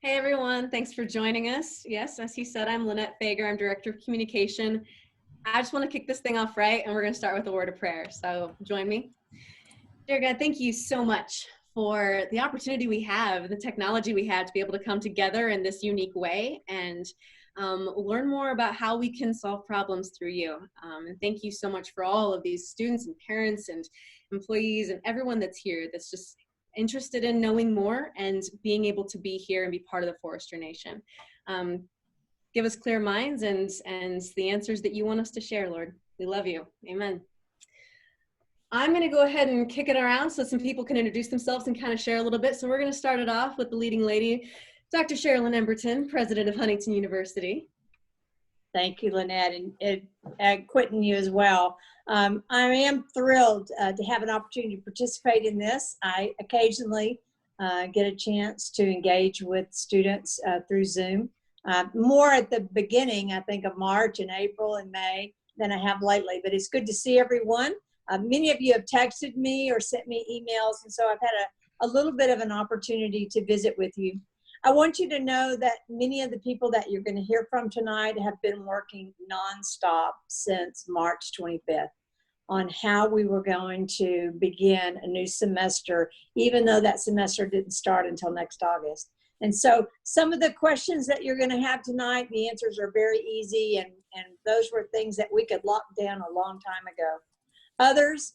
Hey everyone, thanks for joining us. Yes, as he said, I'm Lynette Fager. I'm Director of Communication. I just want to kick this thing off right, and we're going to start with a word of prayer. So join me. Dear God, thank you so much for the opportunity we have, the technology we have to be able to come together in this unique way and learn more about how we can solve problems through you. And thank you so much for all of these students and parents and employees and everyone that's here that's just interested in knowing more and being able to be here and be part of the Forester Nation. Give us clear minds and the answers that you want us to share, Lord. We love you. Amen. I'm going to go ahead and kick it around so some people can introduce themselves and kind of share a little bit. So we're going to start it off with the leading lady, Dr. Sherlin Emberton, president of Huntington University. Thank you, Lynette, and Quentin, you as well. I am thrilled to have an opportunity to participate in this. I occasionally get a chance to engage with students through Zoom. More at the beginning, I think, of March and April and May than I have lately, but it's good to see everyone. Many of you have texted me or sent me emails, and so I've had a little bit of an opportunity to visit with you. I want you to know that many of the people that you're going to hear from tonight have been working nonstop since March 25th on how we were going to begin a new semester, even though that semester didn't start until next August. And so some of the questions that you're going to have tonight, the answers are very easy, and those were things that we could lock down a long time ago. Others,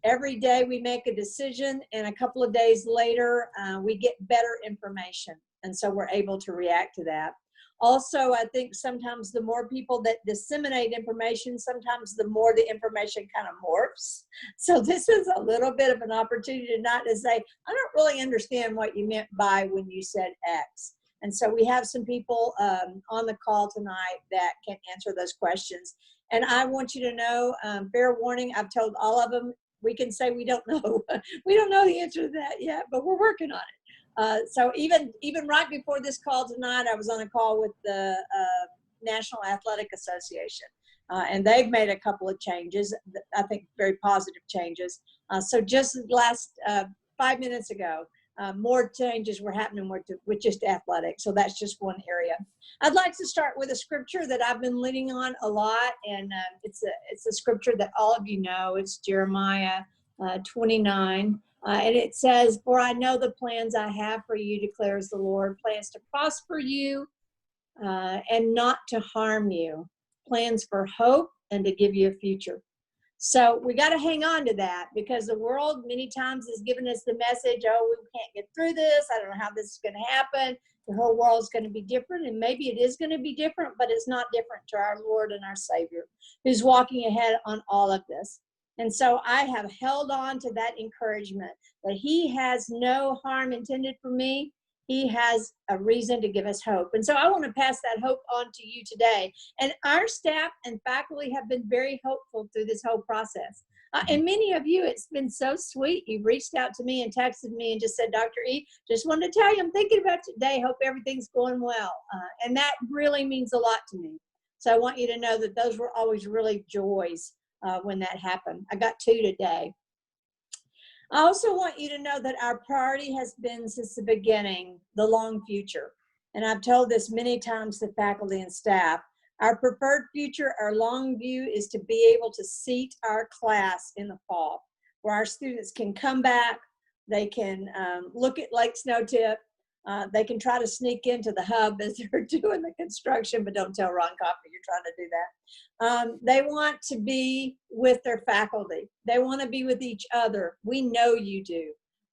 every day we make a decision, and a couple of days later, we get better information. And so we're able to react to that. Also, I think sometimes the more people that disseminate information, sometimes the more the information kind of morphs. So this is a little bit of an opportunity not to say, I don't really understand what you meant by when you said X. And so we have some people on the call tonight that can answer those questions. And I want you to know, fair warning, I've told all of them, we can say we don't know. We don't know the answer to that yet, but we're working on it. So even right before this call tonight, I was on a call with the National Athletic Association, and they've made a couple of changes, I think very positive changes. So just last 5 minutes ago, more changes were happening with just athletics. So that's just one area. I'd like to start with a scripture that I've been leaning on a lot, and it's a scripture that all of you know. It's Jeremiah 29. And it says, for I know the plans I have for you, declares the Lord, plans to prosper you and not to harm you, plans for hope and to give you a future. So we got to hang on to that, because the world many times has given us the message, oh, we can't get through this. I don't know how this is going to happen. The whole world is going to be different, and maybe it is going to be different, but it's not different to our Lord and our Savior, who's walking ahead on all of this. And so I have held on to that encouragement that He has no harm intended for me. He has a reason to give us hope. And so I want to pass that hope on to you today. And our staff and faculty have been very hopeful through this whole process. And many of you, it's been so sweet. You've reached out to me and texted me and just said, Dr. E, just wanted to tell you I'm thinking about you today. Hope everything's going well. And that really means a lot to me. So I want you to know that those were always really joys when that happened. I got 2 today. I also want you to know that our priority has been since the beginning, the long future. And I've told this many times to faculty and staff. Our preferred future, our long view, is to be able to seat our class in the fall, where our students can come back, they can look at Lake Snowtip, they can try to sneak into the hub as they're doing the construction, but don't tell Ron Coffey you're trying to do that. They want to be with their faculty. They want to be with each other. We know you do.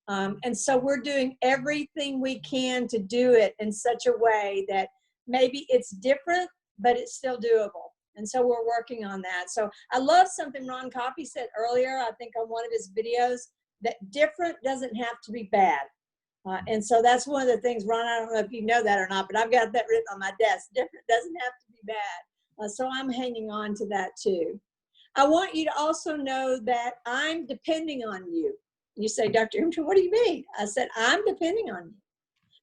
And so we're doing everything we can to do it in such a way that maybe it's different, but it's still doable. And so we're working on that. So I love something Ron Coffey said earlier, I think on one of his videos, that different doesn't have to be bad. And so that's one of the things, Ron, I don't know if you know that or not, but I've got that written on my desk. Different doesn't have to be bad. So I'm hanging on to that too. I want you to also know that I'm depending on you. You say, Dr. Emberton, what do you mean? I said, I'm depending on you,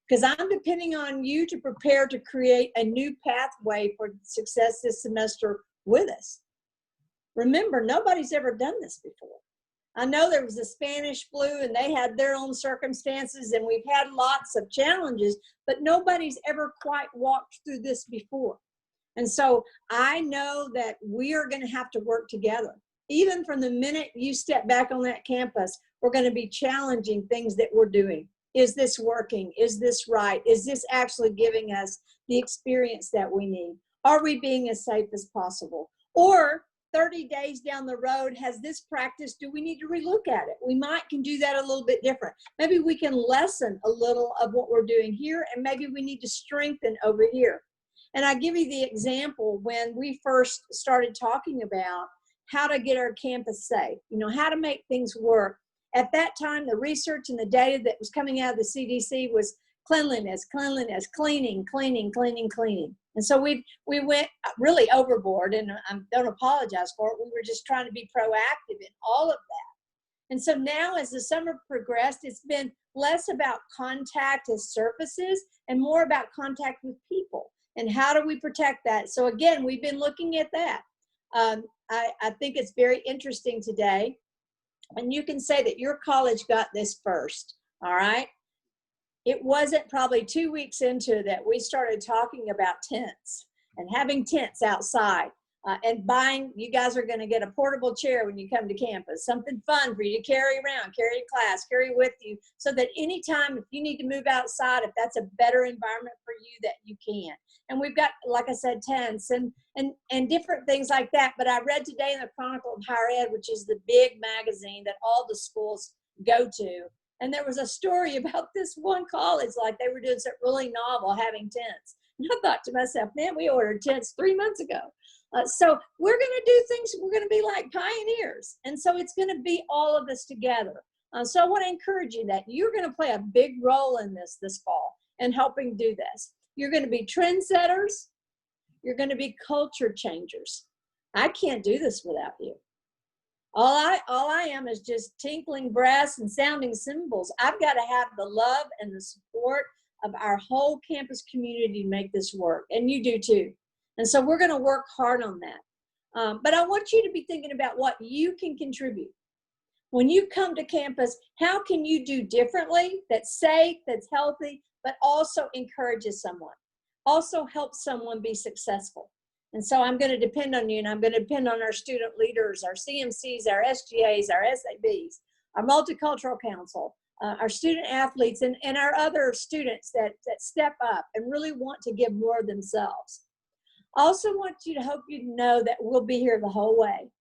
because I'm depending on you to prepare to create a new pathway for success this semester with us. Remember, nobody's ever done this before. I know there was the Spanish flu and they had their own circumstances, and we've had lots of challenges, but nobody's ever quite walked through this before. And so I know that we are going to have to work together. Even from the minute you step back on that campus, we're going to be challenging things that we're doing. Is this working? Is this right? Is this actually giving us the experience that we need? Are we being as safe as possible? Or 30 days down the road, has this practice, do we need to relook at it? We might can do that a little bit different. Maybe we can lessen a little of what we're doing here, and maybe we need to strengthen over here. And I give you the example when we first started talking about how to get our campus safe, you know, how to make things work. At that time, the research and the data that was coming out of the CDC was cleanliness, cleanliness, cleaning, cleaning, cleaning, cleaning. And so we went really overboard, and I don't apologize for it. We were just trying to be proactive in all of that. And so now as the summer progressed, it's been less about contact as surfaces and more about contact with people. And how do we protect that? So again, we've been looking at that. I think it's very interesting today. And you can say that your college got this first, all right? It wasn't probably 2 weeks into that we started talking about tents and having tents outside and buying. You guys are going to get a portable chair when you come to campus, something fun for you to carry around, carry to class, carry with you, so that anytime if you need to move outside, if that's a better environment for you, that you can. And we've got, like I said, tents and different things like that. But I read today in the Chronicle of Higher Ed, which is the big magazine that all the schools go to, and there was a story about this one college, like they were doing something really novel, having tents. And I thought to myself, man, we ordered tents 3 months ago. So we're going to do things, we're going to be like pioneers. And so it's going to be all of us together. So I want to encourage you that you're going to play a big role in this fall and helping do this. You're going to be trendsetters. You're going to be culture changers. I can't do this without you. All I am is just tinkling brass and sounding cymbals. I've got to have the love and the support of our whole campus community to make this work, and you do too. And so we're going to work hard on that. But I want you to be thinking about what you can contribute. When you come to campus, how can you do differently that's safe, that's healthy, but also encourages someone, also helps someone be successful? And so I'm going to depend on you, and I'm going to depend on our student leaders, our CMCs, our SGAs, our SABs, our Multicultural Council, our student athletes, and our other students that step up and really want to give more of themselves. I also want you to hope you know that we'll be here the whole way.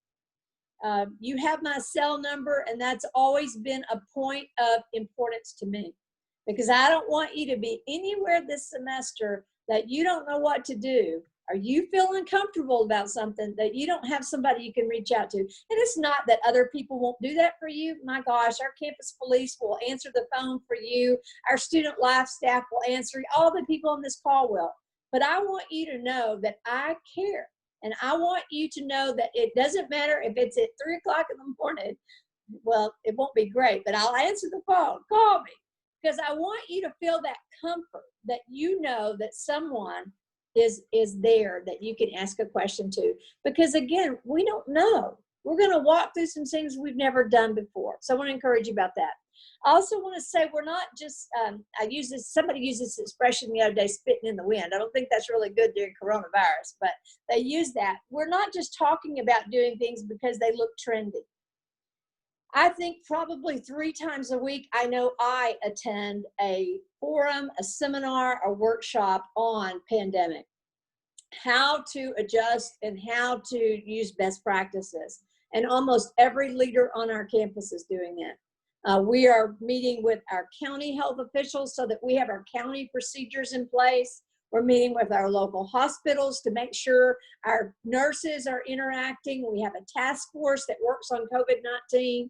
You have my cell number, and that's always been a point of importance to me, because I don't want you to be anywhere this semester that you don't know what to do, or you feel uncomfortable about something that you don't have somebody you can reach out to. And it's not that other people won't do that for you. My gosh, our campus police will answer the phone for you. Our student life staff will answer. All the people on this call will. But I want you to know that I care. And I want you to know that it doesn't matter if it's at 3 o'clock in the morning. Well, it won't be great, but I'll answer the phone. Call me. Because I want you to feel that comfort that you know that someone is there that you can ask a question to. Because again, we don't know. We're going to walk through some things we've never done before. So I want to encourage you about that. I also want to say we're not just, somebody used this expression the other day, spitting in the wind. I don't think that's really good during coronavirus, but they use that. We're not just talking about doing things because they look trendy. I think probably 3 times a week, I know I attend a forum, a seminar, a workshop on pandemic, how to adjust and how to use best practices. And almost every leader on our campus is doing that. We are meeting with our county health officials so that we have our county procedures in place. We're meeting with our local hospitals to make sure our nurses are interacting. We have a task force that works on COVID-19.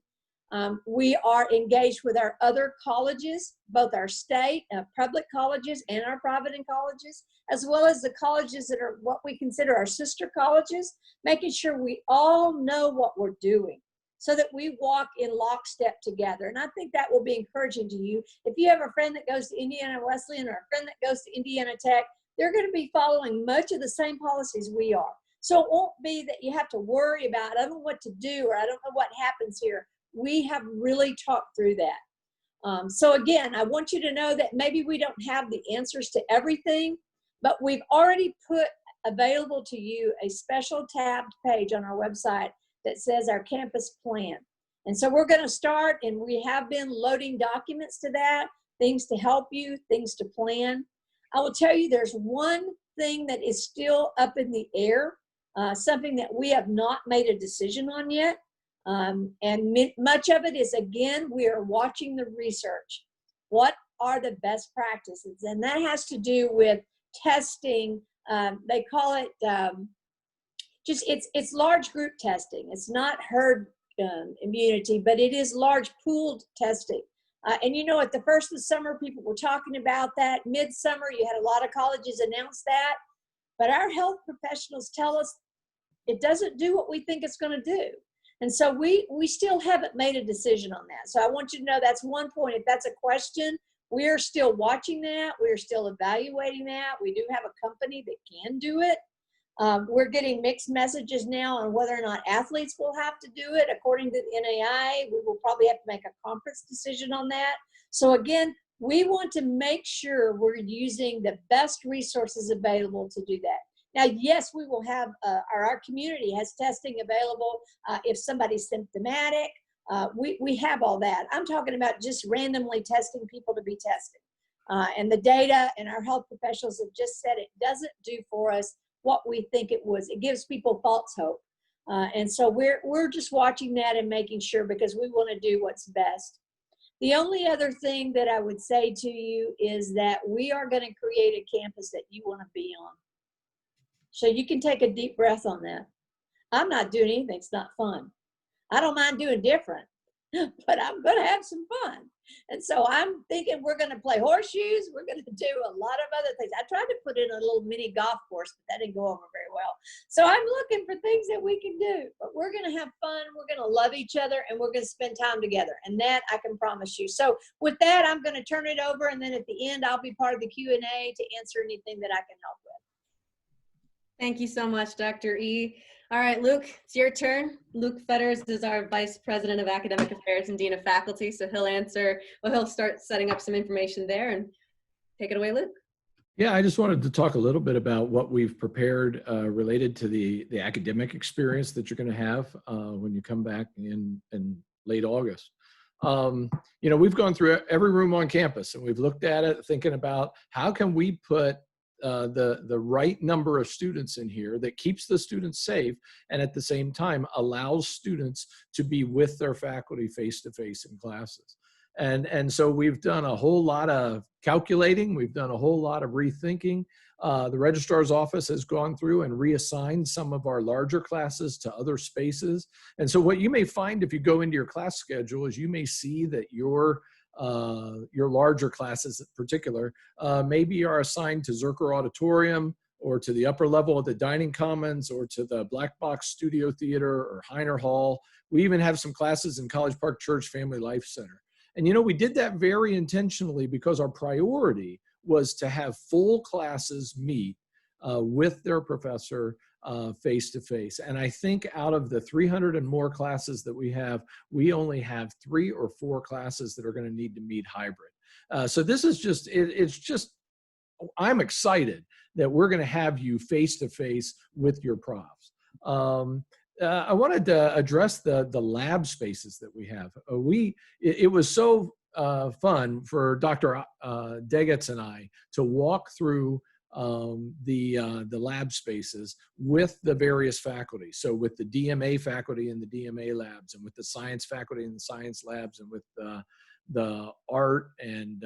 We are engaged with our other colleges, both our state, public colleges, and our private colleges, as well as the colleges that are what we consider our sister colleges, making sure we all know what we're doing so that we walk in lockstep together. And I think that will be encouraging to you. If you have a friend that goes to Indiana Wesleyan or a friend that goes to Indiana Tech, they're going to be following much of the same policies we are. So it won't be that you have to worry about, I don't know what to do, or I don't know what happens here. we have really talked through that. So again, I want you to know that maybe we don't have the answers to everything, but we've already put available to you a special tabbed page on our website that says our campus plan. And so we're going to start, and we have been loading documents to that, things to help you, things to plan. I will tell you there's one thing that is still up in the air, something that we have not made a decision on yet. Much of it is, again, we are watching the research. What are the best practices? And that has to do with testing. They call it it's large group testing. It's not herd immunity, but it is large pooled testing. And you know, at the first of the summer, people were talking about that. Midsummer, you had a lot of colleges announce that. But our health professionals tell us it doesn't do what we think it's going to do. And so we still haven't made a decision on that. So I want you to know that's one point. If that's a question, we are still watching that. We are still evaluating that. We do have a company that can do it. We're getting mixed messages now on whether or not athletes will have to do it. According to the NAI, we will probably have to make a conference decision on that. So again, we want to make sure we're using the best resources available to do that. Now, yes, we will have, our community has testing available if somebody's symptomatic. We have all that. I'm talking about just randomly testing people to be tested. And the data and our health professionals have just said it doesn't do for us what we think it was. It gives people false hope. And so we're just watching that and making sure, because we want to do what's best. The only other thing that I would say to you is that we are going to create a campus that you want to be on. So you can take a deep breath on that. I'm not doing anything that's not fun. I don't mind doing different, but I'm going to have some fun. And so I'm thinking we're going to play horseshoes. We're going to do a lot of other things. I tried to put in a little mini golf course, but that didn't go over very well. So I'm looking for things that we can do, but we're going to have fun. We're going to love each other, and we're going to spend time together. And that I can promise you. So with that, I'm going to turn it over. And then at the end, I'll be part of the Q&A to answer anything that I can help with. Thank you so much, Dr. E. All right, Luke, it's your turn. Luke Fetters is our Vice President of Academic Affairs and Dean of Faculty, so he'll start setting up some information there, and take it away, Luke. Yeah, I just wanted to talk a little bit about what we've prepared related to the academic experience that you're going to have when you come back in late August. You know, we've gone through every room on campus, and we've looked at it thinking about how can we put the right number of students in here that keeps the students safe, and at the same time allows students to be with their faculty face-to-face in classes. And so we've done a whole lot of calculating. We've done a whole lot of rethinking. The registrar's office has gone through and reassigned some of our larger classes to other spaces. And so what you may find if you go into your class schedule is you may see that your larger classes in particular maybe are assigned to Zerker Auditorium, or to the upper level of the Dining Commons, or to the Black Box Studio Theater or Heiner Hall. We even have some classes in College Park Church Family Life Center. And you know, we did that very intentionally because our priority was to have full classes meet with their professor face-to-face. And I think out of the 300 and more classes that we have, we only have 3 or 4 classes that are going to need to meet hybrid. So this is just, it's just, I'm excited that we're going to have you face-to-face with your profs. I wanted to address the lab spaces that we have. It was so fun for Dr. Degetz and I to walk through the lab spaces with the various faculty. So with the DMA faculty in the DMA labs, and with the science faculty in the science labs, and with the art and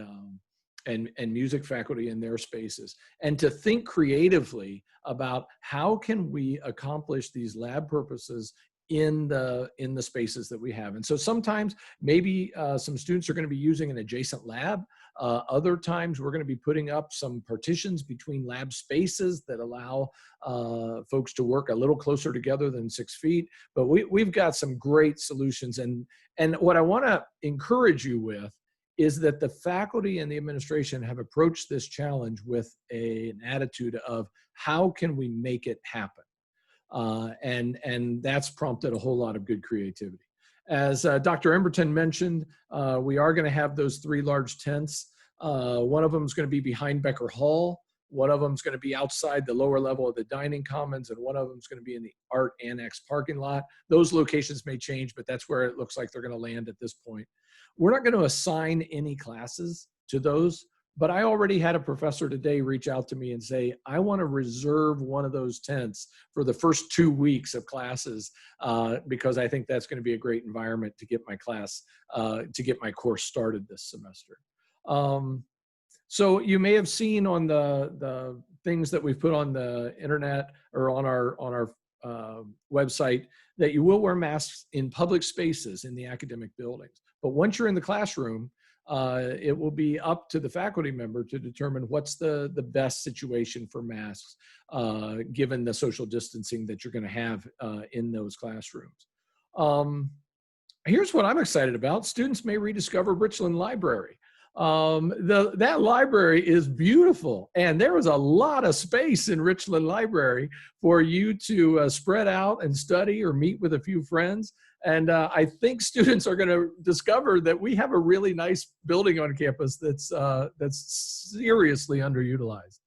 music faculty in their spaces, and to think creatively about how can we accomplish these lab purposes in the spaces that we have. And so sometimes maybe some students are going to be using an adjacent lab. Other times we're going to be putting up some partitions between lab spaces that allow folks to work a little closer together than 6 feet. But we've got some great solutions. And what I want to encourage you with is that the faculty and the administration have approached this challenge with an attitude of how can we make it happen? And that's prompted a whole lot of good creativity. As Dr. Emberton mentioned, we are going to have those 3 large tents. One of them is going to be behind Becker Hall. One of them is going to be outside the lower level of the dining commons, and one of them is going to be in the Art Annex parking lot. Those locations may change, but that's where it looks like they're going to land at this point. We're not going to assign any classes to those, but I already had a professor today reach out to me and say, I want to reserve one of those tents for the first 2 weeks of classes because I think that's going to be a great environment to get my class, to get my course started this semester. So you may have seen on the things that we've put on the internet or on our website that you will wear masks in public spaces in the academic buildings. But once you're in the classroom, it will be up to the faculty member to determine what's the best situation for masks, given the social distancing that you're going to have in those classrooms. Here's what I'm excited about. Students may rediscover Richland Library. That library is beautiful, and there was a lot of space in Richland Library for you to spread out and study or meet with a few friends. And I think students are going to discover that we have a really nice building on campus that's seriously underutilized.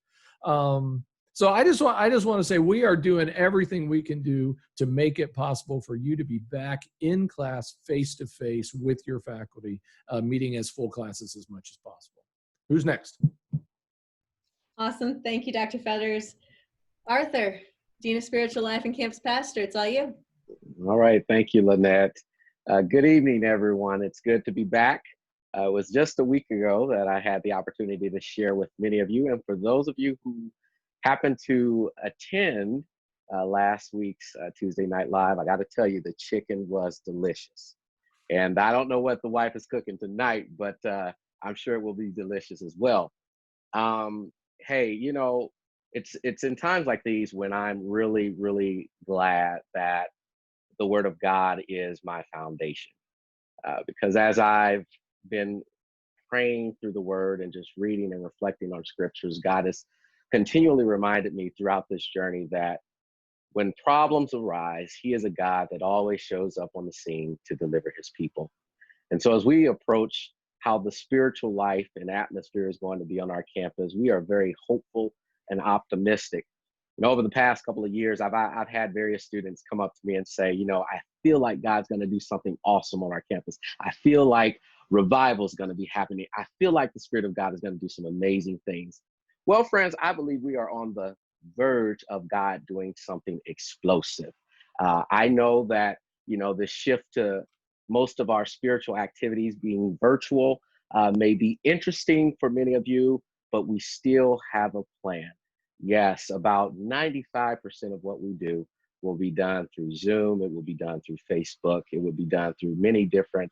So I just want to say we are doing everything we can do to make it possible for you to be back in class face-to-face with your faculty, meeting as full classes as much as possible. Who's next? Awesome. Thank you, Dr. Feathers. Arthur, Dean of Spiritual Life and Campus Pastor, it's all you. All right. Thank you, Lynette. Good evening, everyone. It's good to be back. It was just a week ago that I had the opportunity to share with many of you. And for those of you who happened to attend last week's Tuesday Night Live, I got to tell you, the chicken was delicious. And I don't know what the wife is cooking tonight, but I'm sure it will be delicious as well. Hey, you know, it's in times like these when I'm really, really glad that the Word of God is my foundation. Because as I've been praying through the Word and just reading and reflecting on scriptures, God has continually reminded me throughout this journey that when problems arise, He is a God that always shows up on the scene to deliver His people. And so as we approach how the spiritual life and atmosphere is going to be on our campus, we are very hopeful and optimistic. You know, over the past couple of years, I've had various students come up to me and say, you know, I feel like God's going to do something awesome on our campus. I feel like revival is going to be happening. I feel like the Spirit of God is going to do some amazing things. Well, friends, I believe we are on the verge of God doing something explosive. I know that, you know, the shift to most of our spiritual activities being virtual may be interesting for many of you, but we still have a plan. Yes, about 95% of what we do will be done through Zoom. It will be done through Facebook. It will be done through many different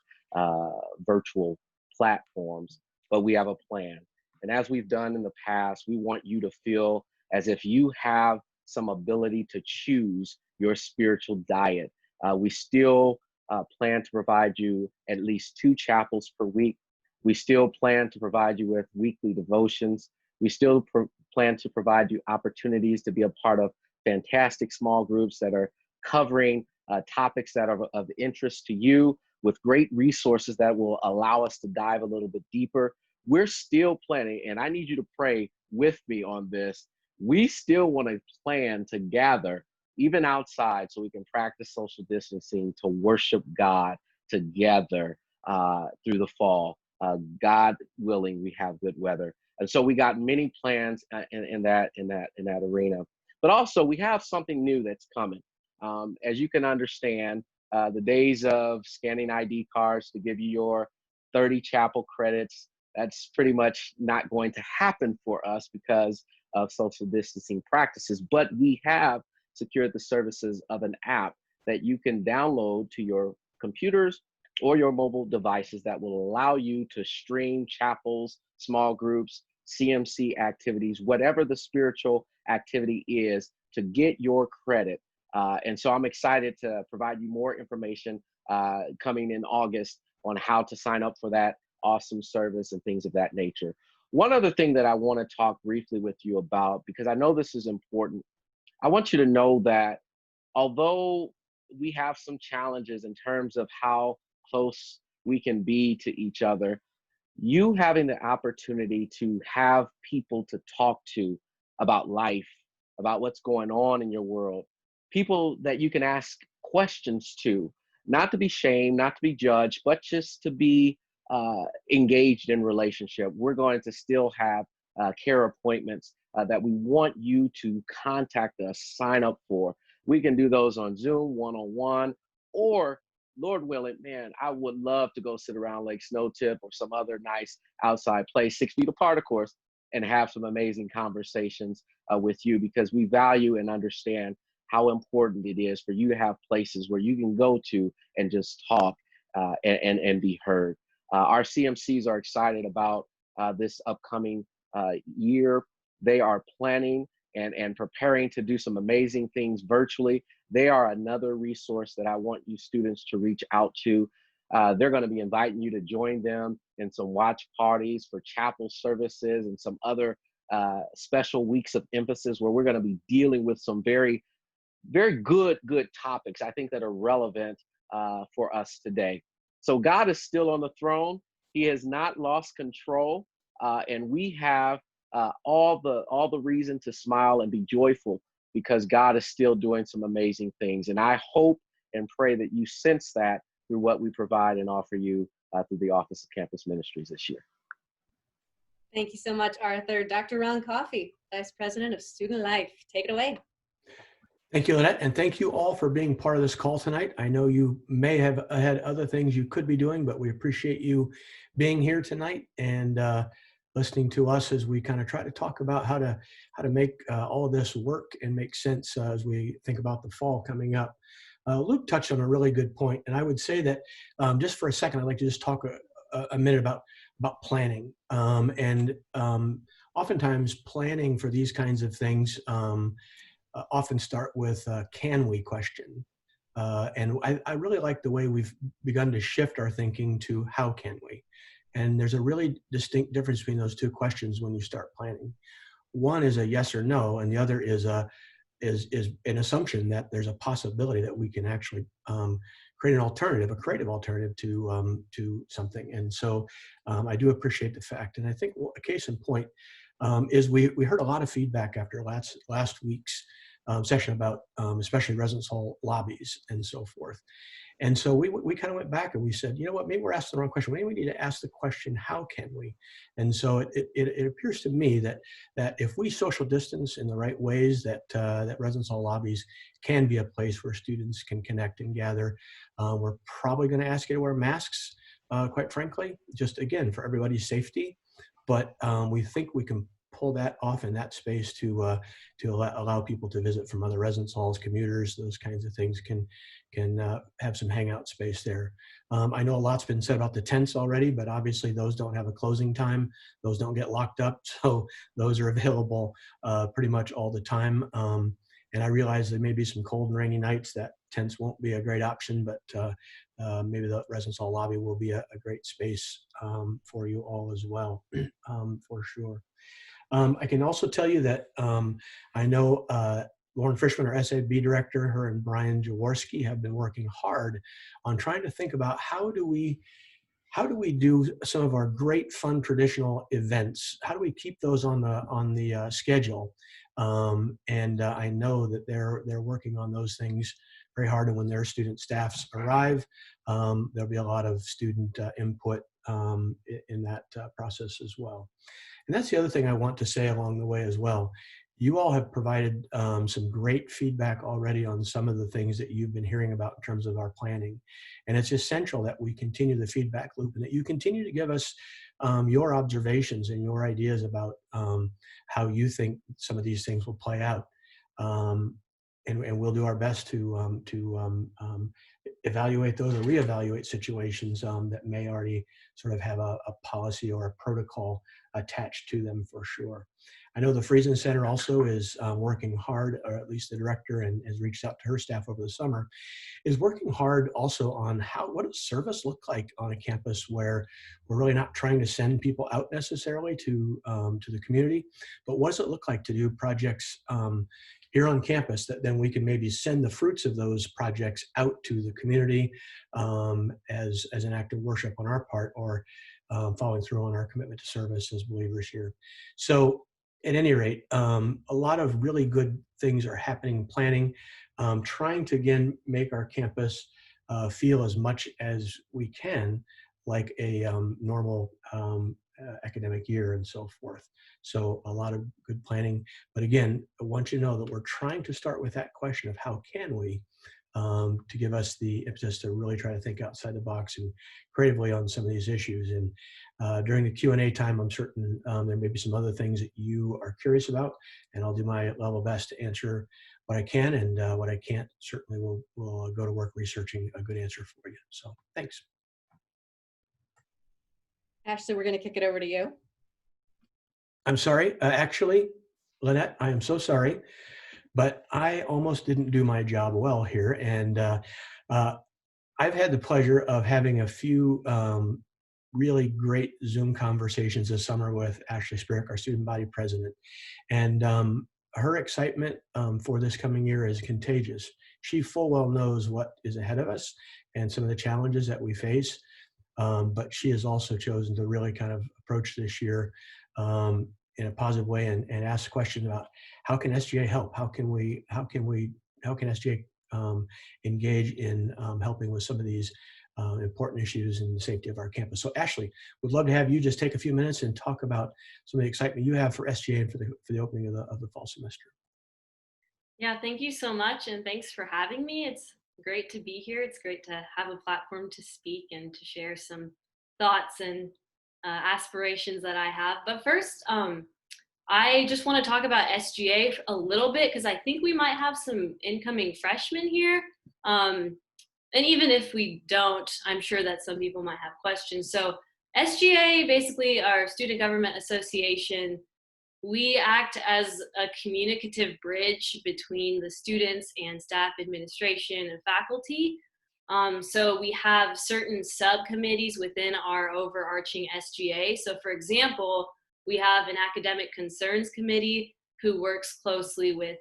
virtual platforms, but we have a plan. And as we've done in the past, we want you to feel as if you have some ability to choose your spiritual diet. We still plan to provide you at least 2 chapels per week. We still plan to provide you with weekly devotions. We still plan to provide you opportunities to be a part of fantastic small groups that are covering topics that are of interest to you, with great resources that will allow us to dive a little bit deeper. We're still planning, and I need you to pray with me on this. We still want to plan to gather, even outside, so we can practice social distancing to worship God together through the fall. God willing, we have good weather. And so we got many plans in that arena. But also we have something new that's coming. As you can understand, the days of scanning ID cards to give you your 30 chapel credits, that's pretty much not going to happen for us because of social distancing practices. But we have secured the services of an app that you can download to your computers or your mobile devices that will allow you to stream chapels, small groups, CMC activities, whatever the spiritual activity is, to get your credit. And so I'm excited to provide you more information coming in August on how to sign up for that awesome service and things of that nature. One other thing that I want to talk briefly with you about, because I know this is important, I want you to know that although we have some challenges in terms of how close we can be to each other, you having the opportunity to have people to talk to about life, about what's going on in your world, people that you can ask questions to, not to be shamed, not to be judged, but just to be engaged in relationship. We're going to still have care appointments that we want you to contact us, sign up for. We can do those on Zoom, one-on-one, or Lord willing, man, I would love to go sit around Lake Snow Tip or some other nice outside place, 6 feet apart, of course, and have some amazing conversations with you, because we value and understand how important it is for you to have places where you can go to and just talk and be heard. Our CMCs are excited about this upcoming year. They are planning and preparing to do some amazing things virtually. They are another resource that I want you students to reach out to. They're going to be inviting you to join them in some watch parties for chapel services and some other special weeks of emphasis where we're going to be dealing with some very, very good topics, I think, that are relevant for us today. So God is still on the throne. He has not lost control, and we have all the reason to smile and be joyful, because God is still doing some amazing things. And I hope and pray that you sense that through what we provide and offer you through the Office of Campus Ministries this year. Thank you so much, Arthur. Dr. Ron Coffey, Vice President of Student Life. Take it away. Thank you, Lynette, and thank you all for being part of this call tonight. I know you may have had other things you could be doing, but we appreciate you being here tonight and listening to us as we kind of try to talk about how to make all of this work and make sense as we think about the fall coming up. Luke touched on a really good point, and I would say that just for a second, I'd like to just talk a minute about planning. Oftentimes planning for these kinds of things often start with a can we question. And I really like the way we've begun to shift our thinking to how can we. And there's a really distinct difference between those two questions when you start planning. One is a yes or no, and the other is an assumption that there's a possibility that we can actually create an alternative, a creative alternative to something. And so I do appreciate the fact. And I think a case in point is we heard a lot of feedback after last week's session about especially residence hall lobbies and so forth. And so we kind of went back and we said, you know what, maybe we're asking the wrong question. Maybe we need to ask the question, how can we? And so it appears to me that if we social distance in the right ways, that residence hall lobbies can be a place where students can connect and gather. We're probably going to ask you to wear masks, quite frankly, just again, for everybody's safety. But we think we can pull that off in that space to allow people to visit from other residence halls, commuters, those kinds of things can have some hangout space there. I know a lot's been said about the tents already, but obviously those don't have a closing time. Those don't get locked up. So those are available pretty much all the time. And I realize there may be some cold and rainy nights that tents won't be a great option, but maybe the residence hall lobby will be a great space for you all as well, for sure. I can also tell you that I know Lauren Frischman, our SAB director, her and Brian Jaworski have been working hard on trying to think about how do we do some of our great fun traditional events? How do we keep those on the schedule? I know that they're working on those things very hard, and when their student staffs arrive, there'll be a lot of student input in that process as well. And that's the other thing I want to say along the way as well. You all have provided some great feedback already on some of the things that you've been hearing about in terms of our planning. And it's essential that we continue the feedback loop and that you continue to give us your observations and your ideas about how you think some of these things will play out. And we'll do our best to evaluate those or reevaluate situations that may already sort of have a policy or a protocol attached to them for sure. I know the Friesen Center also is working hard, or at least the director, and has reached out to her staff over the summer, is working hard also on what does service look like on a campus where we're really not trying to send people out necessarily to the community, but what does it look like to do projects here on campus, that then we can maybe send the fruits of those projects out to the community as an act of worship on our part, or following through on our commitment to service as believers here. So at any rate, a lot of really good things are happening, planning, trying to again make our campus feel as much as we can like a normal academic year and so forth. So a lot of good planning. But again, I want you to know that we're trying to start with that question of how can we, to give us the impetus to really try to think outside the box and creatively on some of these issues. And during the Q&A time, I'm certain there may be some other things that you are curious about, and I'll do my level best to answer what I can, and what I can't, certainly we'll go to work researching a good answer for you. So thanks. Ashley, we're going to kick it over to you. I'm sorry, actually, Lynette, I am so sorry, but I almost didn't do my job well here. And I've had the pleasure of having a few really great Zoom conversations this summer with Ashley Spirik, our student body president. And her excitement for this coming year is contagious. She full well knows what is ahead of us and some of the challenges that we face. But she has also chosen to really kind of approach this year in a positive way and ask questions about how can SGA help? How can SGA engage in helping with some of these important issues in the safety of our campus? So Ashley, would love to have you just take a few minutes and talk about some of the excitement you have for SGA and for the opening of the fall semester. Yeah, thank you so much, and thanks for having me. It's great to be here. It's great to have a platform to speak and to share some thoughts and aspirations that I have. But first, I just want to talk about SGA a little bit, because I think we might have some incoming freshmen here. And even if we don't, I'm sure that some people might have questions. So SGA, basically our Student Government Association, we act as a communicative bridge between the students and staff, administration, and faculty. So we have certain subcommittees within our overarching SGA. So for example, we have an academic concerns committee who works closely with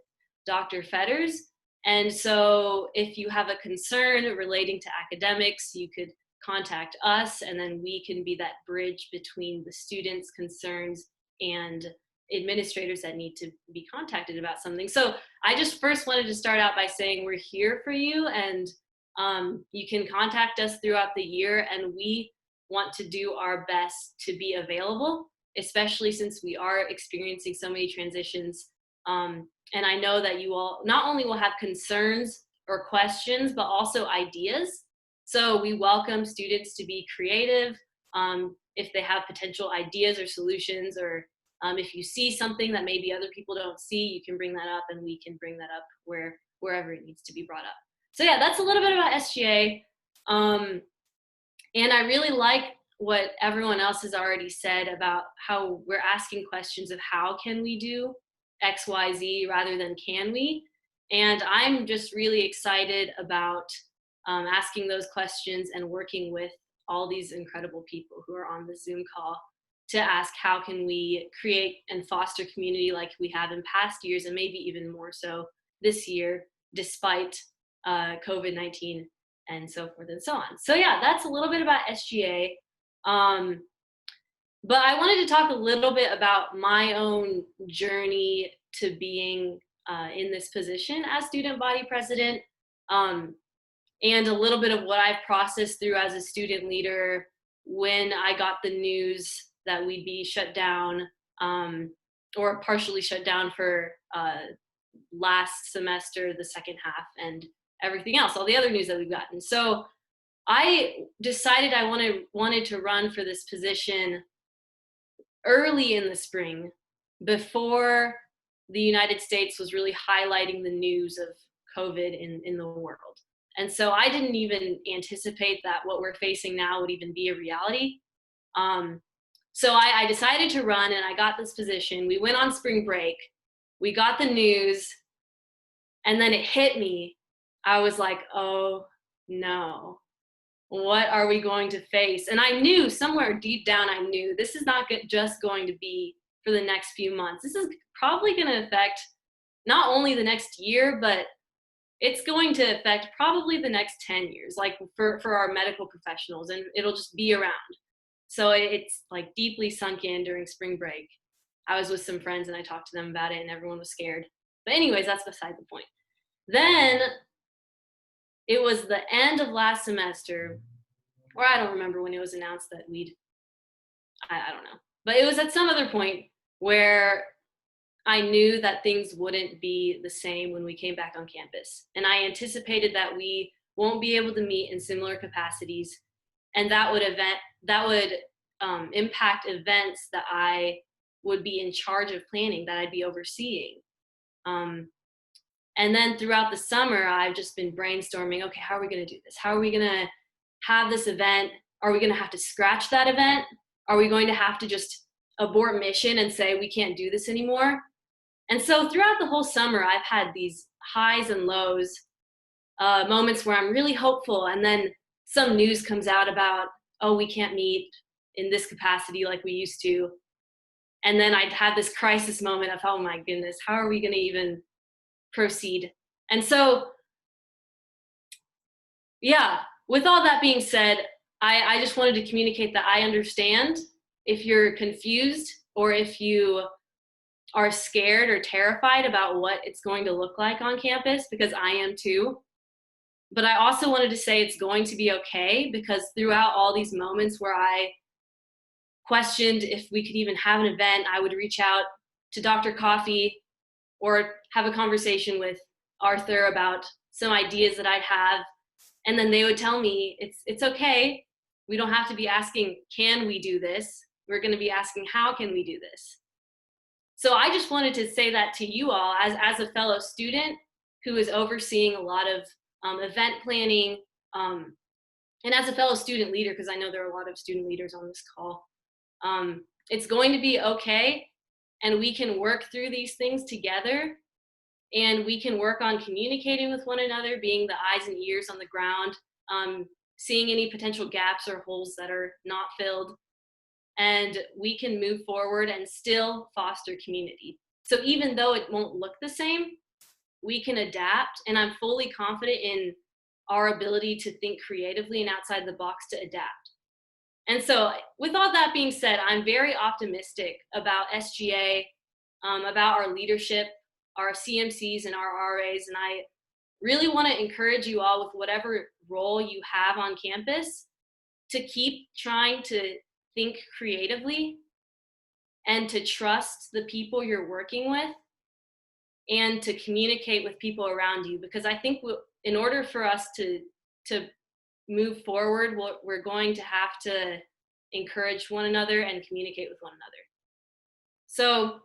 Dr. Fetters. And so if you have a concern relating to academics, you could contact us, and then we can be that bridge between the students' concerns and administrators that need to be contacted about something. So I just first wanted to start out by saying we're here for you, and you can contact us throughout the year, and we want to do our best to be available, especially since we are experiencing so many transitions. And I know that you all not only will have concerns or questions, but also ideas. So we welcome students to be creative if they have potential ideas or solutions, or if you see something that maybe other people don't see, you can bring that up, and we can bring that up wherever it needs to be brought up. So yeah, that's a little bit about SGA. And I really like what everyone else has already said about how we're asking questions of how can we do X, Y, Z rather than can we. And I'm just really excited about asking those questions and working with all these incredible people who are on the Zoom call to ask how can we create and foster community like we have in past years, and maybe even more so this year, despite COVID-19 and so forth and so on. So yeah, that's a little bit about SGA. But I wanted to talk a little bit about my own journey to being in this position as student body president, and a little bit of what I've processed through as a student leader when I got the news that we'd be shut down or partially shut down for last semester, the second half, and everything else, all the other news that we've gotten. So I decided I wanted to run for this position early in the spring, before the United States was really highlighting the news of COVID in the world. And so I didn't even anticipate that what we're facing now would even be a reality. So I decided to run, and I got this position. We went on spring break, we got the news, and then it hit me. I was like, oh no, what are we going to face? And I knew somewhere deep down, I knew this is not just going to be for the next few months. This is probably going to affect not only the next year, but it's going to affect probably the next 10 years, like for our medical professionals, and it'll just be around. So it's like deeply sunk in during spring break. I was with some friends and I talked to them about it and everyone was scared. But anyways, that's beside the point. Then it was the end of last semester, or I don't remember when it was announced that I don't know. But it was at some other point where I knew that things wouldn't be the same when we came back on campus. And I anticipated that we won't be able to meet in similar capacities. And that would impact events that I would be in charge of planning, that I'd be overseeing. And then throughout the summer, I've just been brainstorming, okay, how are we going to do this? How are we going to have this event? Are we going to have to scratch that event? Are we going to have to just abort mission and say we can't do this anymore? And so throughout the whole summer, I've had these highs and lows, moments where I'm really hopeful, and then some news comes out about, oh, we can't meet in this capacity like we used to. And then I'd have this crisis moment of, oh my goodness, how are we going to even proceed? And so, yeah, with all that being said, I just wanted to communicate that I understand if you're confused or if you are scared or terrified about what it's going to look like on campus, because I am too. But I also wanted to say it's going to be okay, because throughout all these moments where I questioned if we could even have an event, I would reach out to Dr. Coffey or have a conversation with Arthur about some ideas that I'd have. And then they would tell me, it's okay. We don't have to be asking, can we do this? We're going to be asking, how can we do this? So I just wanted to say that to you all as a fellow student who is overseeing a lot of event planning, and as a fellow student leader, because I know there are a lot of student leaders on this call. It's going to be okay, and we can work through these things together, and we can work on communicating with one another, being the eyes and ears on the ground, seeing any potential gaps or holes that are not filled, and we can move forward and still foster community. So even though it won't look the same, we can adapt, and I'm fully confident in our ability to think creatively and outside the box to adapt. And so with all that being said, I'm very optimistic about SGA, about our leadership, our CMCs and our RAs, and I really want to encourage you all with whatever role you have on campus to keep trying to think creatively and to trust the people you're working with and to communicate with people around you, because I think in order for us to move forward, we're going to have to encourage one another and communicate with one another. So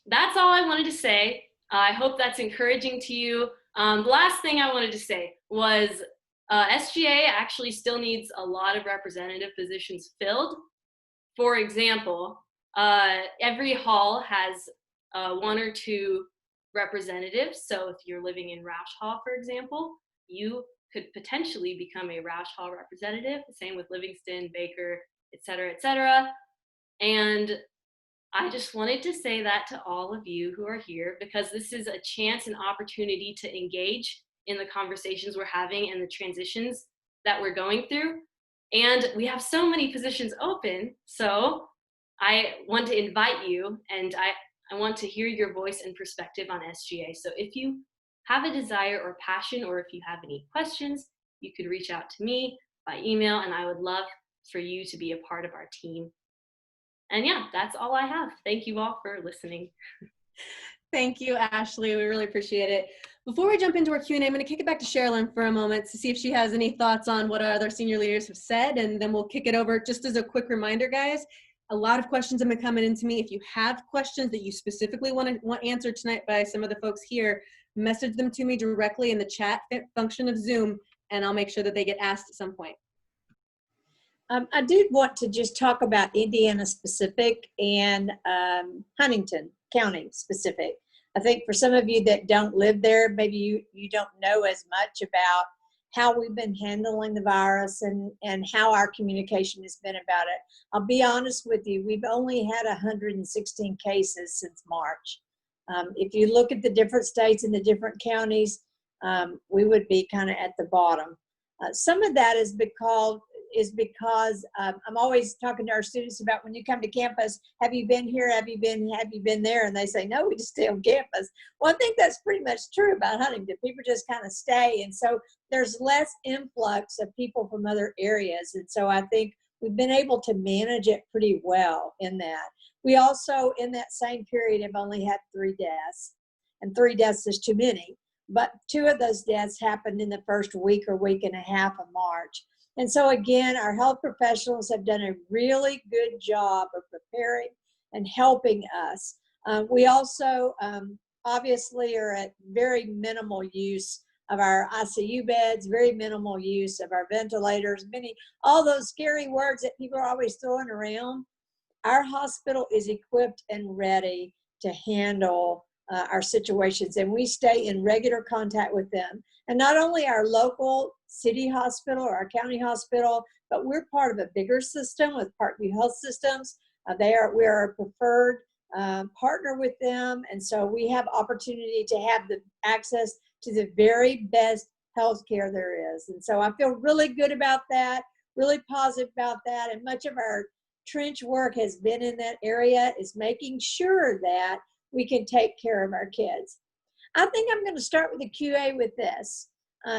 that's all I wanted to say. I hope that's encouraging to you. The last thing I wanted to say was SGA actually still needs a lot of representative positions filled. For example, every hall has 1 or 2 representatives. So if you're living in Roush Hall, for example, you could potentially become a Roush Hall representative. The same with Livingston, Baker, et cetera, et cetera. And I just wanted to say that to all of you who are here, because this is a chance and opportunity to engage in the conversations we're having and the transitions that we're going through. And we have so many positions open. So I want to invite you, and I want to hear your voice and perspective on SGA. So if you have a desire or passion, or if you have any questions, you could reach out to me by email, and I would love for you to be a part of our team. And yeah, that's all I have. Thank you all for listening. Thank you, Ashley. We really appreciate it. Before we jump into our Q&A, I'm going to kick it back to Sherlin for a moment to see if she has any thoughts on what our other senior leaders have said, and then we'll kick it over. Just as a quick reminder, guys, a lot of questions have been coming into me. If you have questions that you specifically want answered tonight by some of the folks here, message them to me directly in the chat function of Zoom, and I'll make sure that they get asked at some point. I did want to just talk about Indiana specific and Huntington County specific. I think for some of you that don't live there, maybe you don't know as much about how we've been handling the virus and how our communication has been about it. I'll be honest with you, we've only had 116 cases since March. If you look at the different states and the different counties, we would be kind of at the bottom. Some of that is because I'm always talking to our students about, when you come to campus, have you been here? Have you been there? And they say, no, we just stay on campus. Well, I think that's pretty much true about Huntington. People just kind of stay. And so there's less influx of people from other areas. And so I think we've been able to manage it pretty well in that. We also, in that same period, have only had 3 deaths. And 3 deaths is too many. But 2 of those deaths happened in the first week or week and a half of March. And so again, our health professionals have done a really good job of preparing and helping us. We also obviously are at very minimal use of our ICU beds, very minimal use of our ventilators, all those scary words that people are always throwing around. Our hospital is equipped and ready to handle our situations, and we stay in regular contact with them. And not only our local city hospital or our county hospital, but we're part of a bigger system with Parkview Health Systems. We are a preferred partner with them, and so we have opportunity to have the access to the very best health care there is. And so I feel really good about that, really positive about that, and much of our trench work has been in that area, is making sure that we can take care of our kids. I think I'm going to start with the QA with this.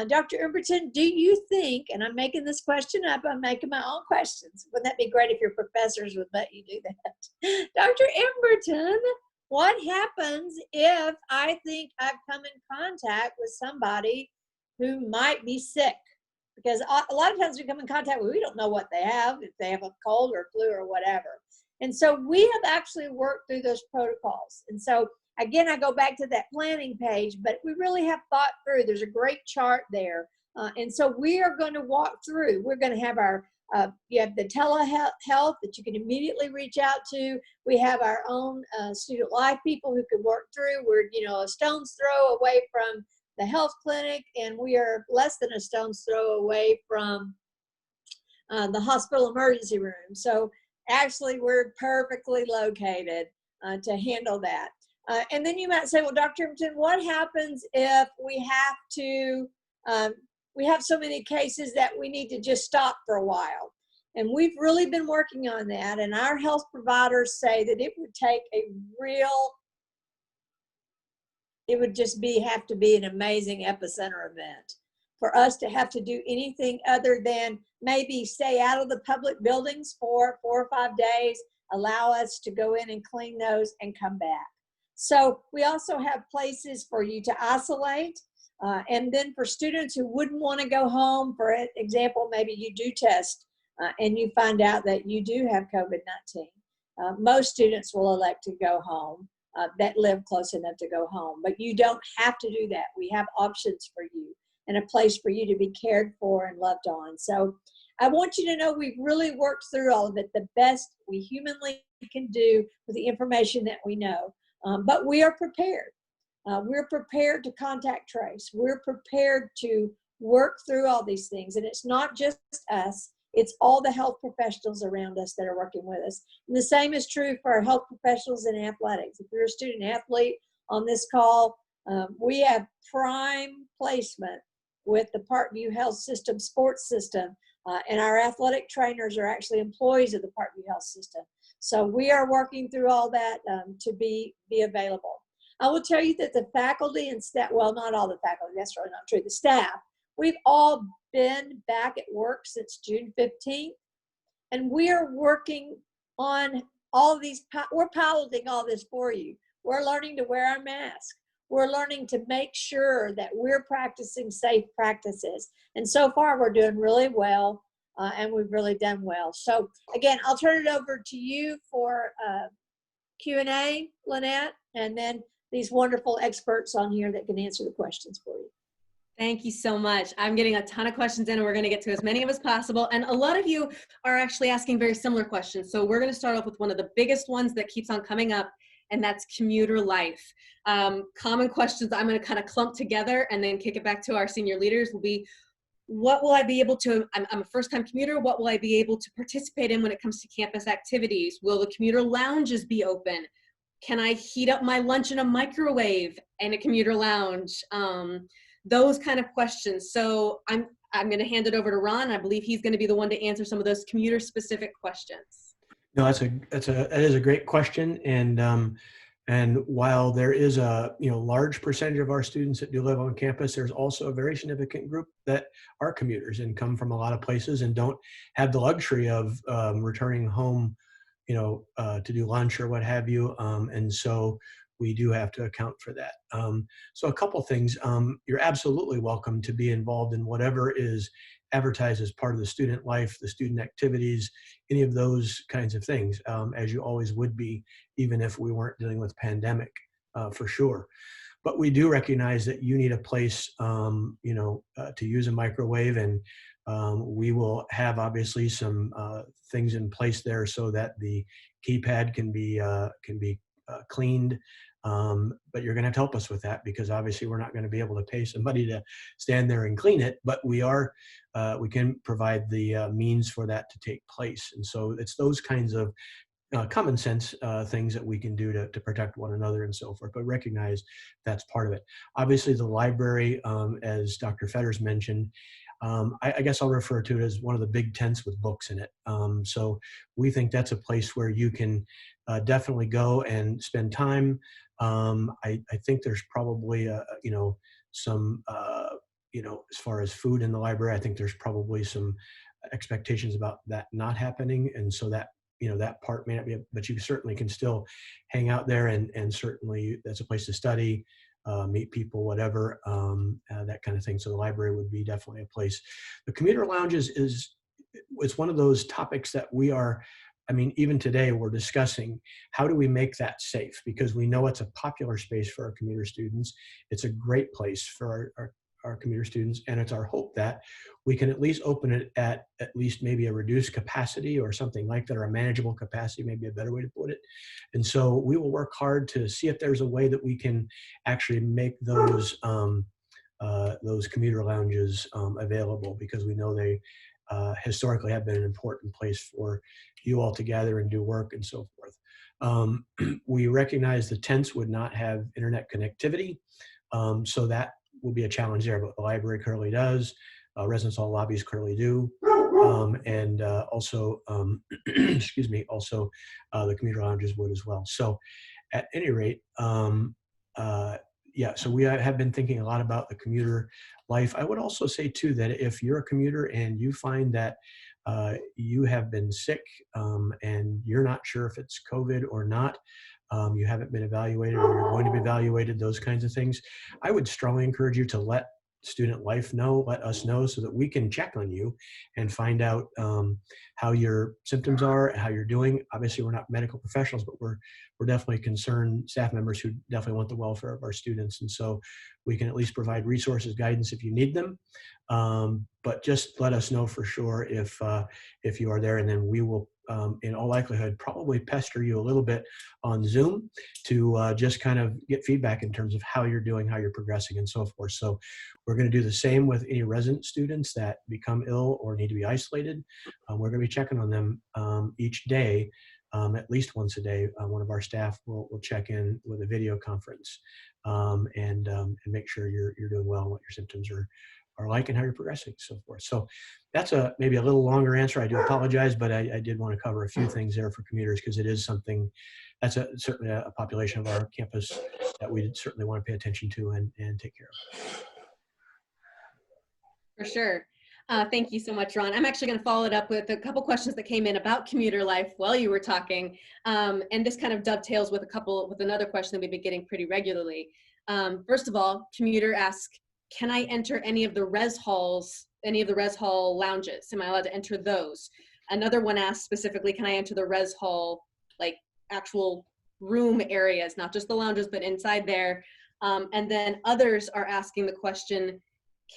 Dr. Emberton, do you think, and I'm making this question up, I'm making my own questions. Wouldn't that be great if your professors would let you do that? Dr. Emberton, what happens if I think I've come in contact with somebody who might be sick? Because a lot of times we come in contact with, we don't know what they have, if they have a cold or flu or whatever. And so we have actually worked through those protocols. And so again, I go back to that planning page, but we really have thought through. There's a great chart there. And so we are going to walk through. We're going to have you have the telehealth that you can immediately reach out to. We have our own student life people who can work through. We're, a stone's throw away from the health clinic, and we are less than a stone's throw away from the hospital emergency room. So actually, we're perfectly located to handle that. And then you might say, well, Dr. Emberton, what happens if we have so many cases that we need to just stop for a while? And we've really been working on that. And our health providers say that it would take it would just have to be an amazing epicenter event for us to have to do anything other than maybe stay out of the public buildings for 4 or 5 days, allow us to go in and clean those and come back. So we also have places for you to isolate. And then for students who wouldn't want to go home, for example, maybe you do test and you find out that you do have COVID-19. Most students will elect to go home that live close enough to go home, but you don't have to do that. We have options for you and a place for you to be cared for and loved on. So I want you to know we've really worked through all of it the best we humanly can do with the information that we know. But we are prepared. We're prepared to contact trace. We're prepared to work through all these things. And it's not just us, it's all the health professionals around us that are working with us. And the same is true for our health professionals in athletics. If you're a student athlete on this call, we have prime placement with the Parkview Health System sports system. And our athletic trainers are actually employees of the Parkview Health System. So we are working through all that to be available. I will tell you that the faculty and staff, well, not all the faculty, that's really not true, the staff, we've all been back at work since June 15th, and we are working on all these, we're piloting all this for you. We're learning to wear our mask. We're learning to make sure that we're practicing safe practices. And so far, we're doing really well, and we've really done well. So again, I'll turn it over to you for Q&A, Lynette, and then these wonderful experts on here that can answer the questions for you. Thank you so much. I'm getting a ton of questions in, and we're going to get to as many of as possible. And a lot of you are actually asking very similar questions. So we're going to start off with one of the biggest ones that keeps on coming up, and that's commuter life. Common questions I'm going to kind of clump together and then kick it back to our senior leaders will be, what will I be able to, I'm a first-time commuter, what will I be able to participate in when it comes to campus activities? Will the commuter lounges be open? can I heat up my lunch in a microwave in a commuter lounge? Those kind of questions. So I'm going to hand it over to Ron. I believe he's going to be the one to answer some of those commuter specific questions. No, that is a great question. And while there is a large percentage of our students that do live on campus, there's also a very significant group that are commuters and come from a lot of places and don't have the luxury of returning home, to do lunch or what have you. And so we do have to account for that. So a couple things. You're absolutely welcome to be involved in whatever is advertised as part of the student life, the student activities, any of those kinds of things, as you always would be, even if we weren't dealing with pandemic, for sure. But we do recognize that you need a place, to use a microwave, and we will have obviously some things in place there so that the keypad can be cleaned. But you're going to have to help us with that, because obviously we're not going to be able to pay somebody to stand there and clean it, but we can provide the means for that to take place. And so it's those kinds of common sense things that we can do to protect one another and so forth, but recognize that's part of it. Obviously the library, as Dr. Fetters mentioned, I guess I'll refer to it as one of the big tents with books in it. So we think that's a place where you can definitely go and spend time. I think there's probably some as far as food in the library, I think there's probably some expectations about that not happening, and so that that part may not be, but you certainly can still hang out there, and certainly that's a place to study, meet people, whatever, that kind of thing. So the library would be definitely a place. The commuter lounges it's one of those topics that we are, even today we're discussing how do we make that safe, because we know it's a popular space for our commuter students. It's a great place for our commuter students, and it's our hope that we can at least open it at least maybe a reduced capacity or something like that, or a manageable capacity, maybe a better way to put it. And so we will work hard to see if there's a way that we can actually make those commuter lounges available, because we know they historically have been an important place for you all to gather and do work and so forth. We recognize the tents would not have internet connectivity, so that will be a challenge there, but the library currently does. Residence hall lobbies currently do. And also, excuse me, also the commuter lounges would as well. So at any rate, yeah, so we have been thinking a lot about the commuter life. I would also say too, that if you're a commuter and you find that you have been sick and you're not sure if it's COVID or not, you haven't been evaluated or you're going to be evaluated, those kinds of things, I would strongly encourage you to let student life know, let us know, so that we can check on you and find out how your symptoms are, how you're doing. Obviously, we're not medical professionals, but we're definitely concerned staff members who definitely want the welfare of our students. And so we can at least provide resources, guidance if you need them. But just let us know for sure if you are there, and then we will, in all likelihood, probably pester you a little bit on Zoom to just kind of get feedback in terms of how you're doing, how you're progressing, and so forth. So we're going to do the same with any resident students that become ill or need to be isolated. We're going to be checking on them each day, at least once a day. One of our staff will check in with a video conference and make sure you're doing well and what your symptoms are like and how you're progressing, so forth. So that's maybe a little longer answer. I do apologize, but I did want to cover a few things there for commuters, because it is something that's certainly a population of our campus that we certainly want to pay attention to and take care of. For sure. Thank you so much, Ron. I'm actually going to follow it up with a couple questions that came in about commuter life while you were talking. And this kind of dovetails with another question that we've been getting pretty regularly. First of all, commuter asks, can I enter any of the res hall lounges? Am I allowed to enter those? Another one asks specifically, can I enter the res hall, like actual room areas, not just the lounges, but inside there? And then others are asking the question,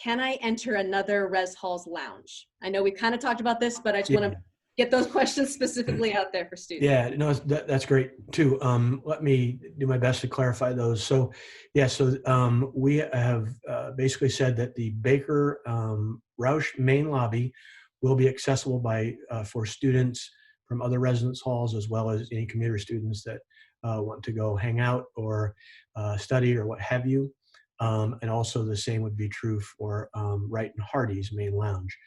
can I enter another res halls lounge? I know we kind of talked about this, but I just want to get those questions specifically out there for students. Yeah, no, that's great too. Let me do my best to clarify those. So, yeah, so we have basically said that the Baker Rausch main lobby will be accessible for students from other residence halls, as well as any commuter students that want to go hang out or study or what have you. And also the same would be true for Wright and Hardy's main lounge.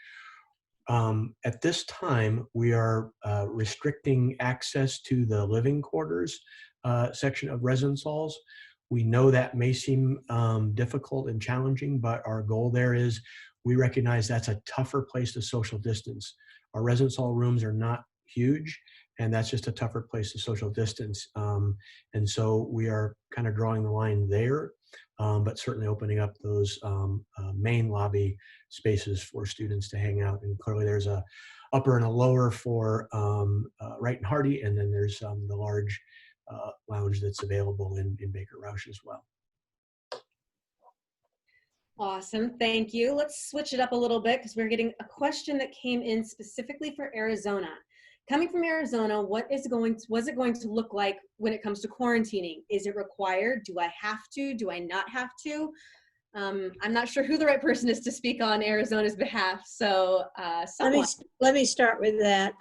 At this time, we are restricting access to the living quarters section of residence halls. We know that may seem difficult and challenging, but our goal there is we recognize that's a tougher place to social distance. Our residence hall rooms are not huge, and that's just a tougher place to social distance. And so we are kind of drawing the line there, but certainly opening up those main lobby spaces for students to hang out. And clearly there's a upper and a lower for Wright and Hardy, and then there's the large lounge that's available in Baker Rausch as well. Awesome, thank you. Let's switch it up a little bit because we're getting a question that came in specifically for Arizona. Coming from Arizona, what's it going to look like when it comes to quarantining? Is it required? Do I have to? Do I not have to? I'm not sure who the right person is to speak on Arizona's behalf. So let me start with that.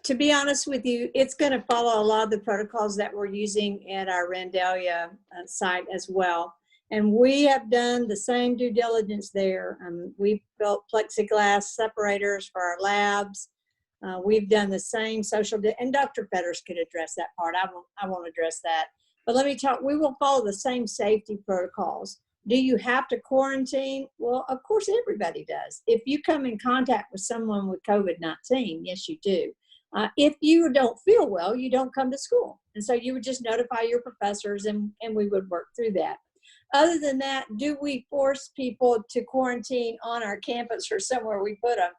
To be honest with you, it's going to follow a lot of the protocols that we're using at our Randalia site as well. And we have done the same due diligence there. We've built plexiglass separators for our labs. We've done the same and Dr. Fetters could address that part. I won't address that. But let me talk, we will follow the same safety protocols. Do you have to quarantine? Well, of course everybody does. If you come in contact with someone with COVID-19, yes, you do. If you don't feel well, you don't come to school. And so you would just notify your professors and we would work through that. Other than that, do we force people to quarantine on our campus or somewhere we put them?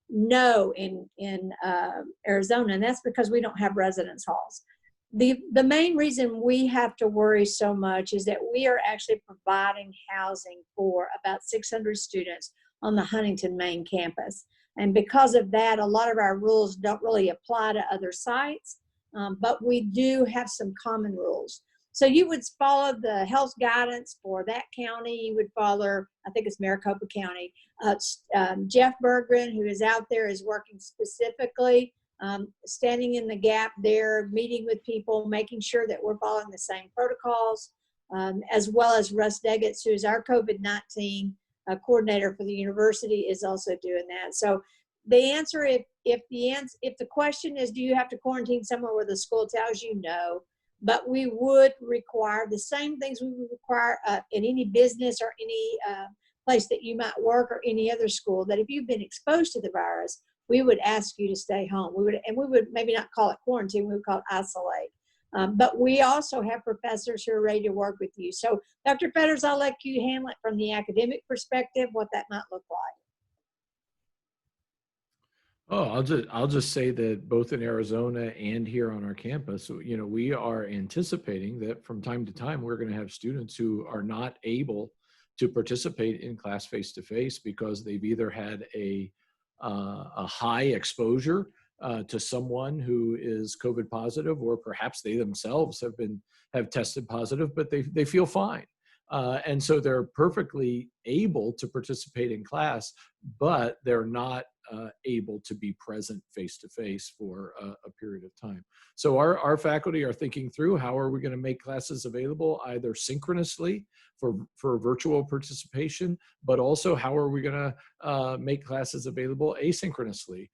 No, in Arizona, and that's because we don't have residence halls. The main reason we have to worry so much is that we are actually providing housing for about 600 students on the Huntington main campus. And because of that, a lot of our rules don't really apply to other sites, but we do have some common rules. So you would follow the health guidance for that county. You would follow, I think it's Maricopa County. Jeff Berggren, who is out there, is working specifically, standing in the gap there, meeting with people, making sure that we're following the same protocols, as well as Russ Deggets, who is our COVID-19 coordinator for the university, is also doing that. So the answer, if the question is, do you have to quarantine somewhere where the school tells you no? But we would require the same things we would require in any business or any place that you might work or any other school, that if you've been exposed to the virus, we would ask you to stay home. We would maybe not call it quarantine, we would call it isolate. But we also have professors who are ready to work with you. So Dr. Fetters, I'll let you handle it from the academic perspective, what that might look like. Oh, I'll just say that both in Arizona and here on our campus, you know, we are anticipating that from time to time we're going to have students who are not able to participate in class face-to-face because they've either had a high exposure to someone who is COVID positive, or perhaps they themselves have tested positive, but they feel fine. And so they're perfectly able to participate in class, but they're not able to be present face-to-face for a period of time. So our faculty are thinking through how are we going to make classes available either synchronously for virtual participation, but also how are we going to make classes available asynchronously,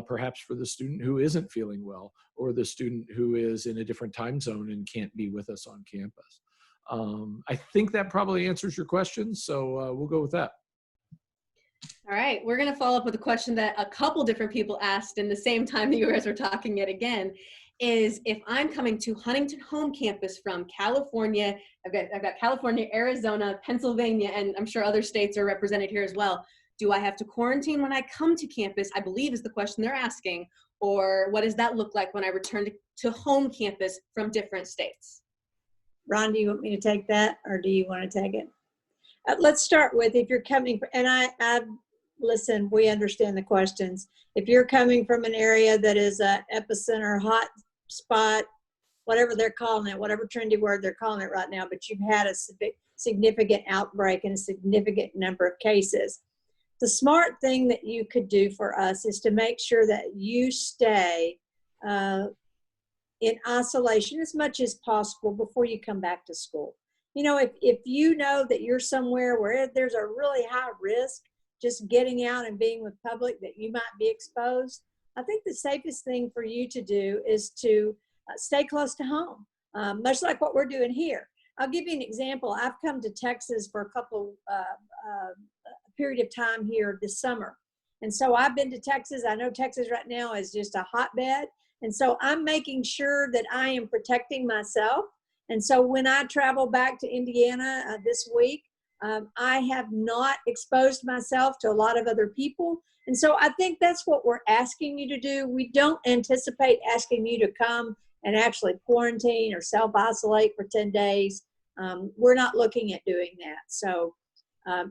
perhaps for the student who isn't feeling well or the student who is in a different time zone and can't be with us on campus. I think that probably answers your question, so we'll go with that. All right, we're going to follow up with a question that a couple different people asked in the same time that you guys were talking yet again, is if I'm coming to Huntington home campus from California, I've got California, Arizona, Pennsylvania, and I'm sure other states are represented here as well. Do I have to quarantine when I come to campus, I believe is the question they're asking, or what does that look like when I return to home campus from different states? Ron, do you want me to take that, or do you want to take it? Let's start with, if you're coming, and I listen, we understand the questions. If you're coming from an area that is a epicenter, hot spot, whatever they're calling it, whatever trendy word they're calling it right now, but you've had a significant outbreak and a significant number of cases. The smart thing that you could do for us is to make sure that you stay in isolation as much as possible before you come back to school. You know, if you know that you're somewhere where there's a really high risk just getting out and being with public, that you might be exposed, I think the safest thing for you to do is to stay close to home, much like what we're doing here. I'll give you an example. I've come to Texas for a couple period of time here this summer. And so I've been to Texas. I know Texas right now is just a hotbed. And so I'm making sure that I am protecting myself. And so when I travel back to Indiana this week, I have not exposed myself to a lot of other people. And so I think that's what we're asking you to do. We don't anticipate asking you to come and actually quarantine or self-isolate for 10 days. We're not looking at doing that. So,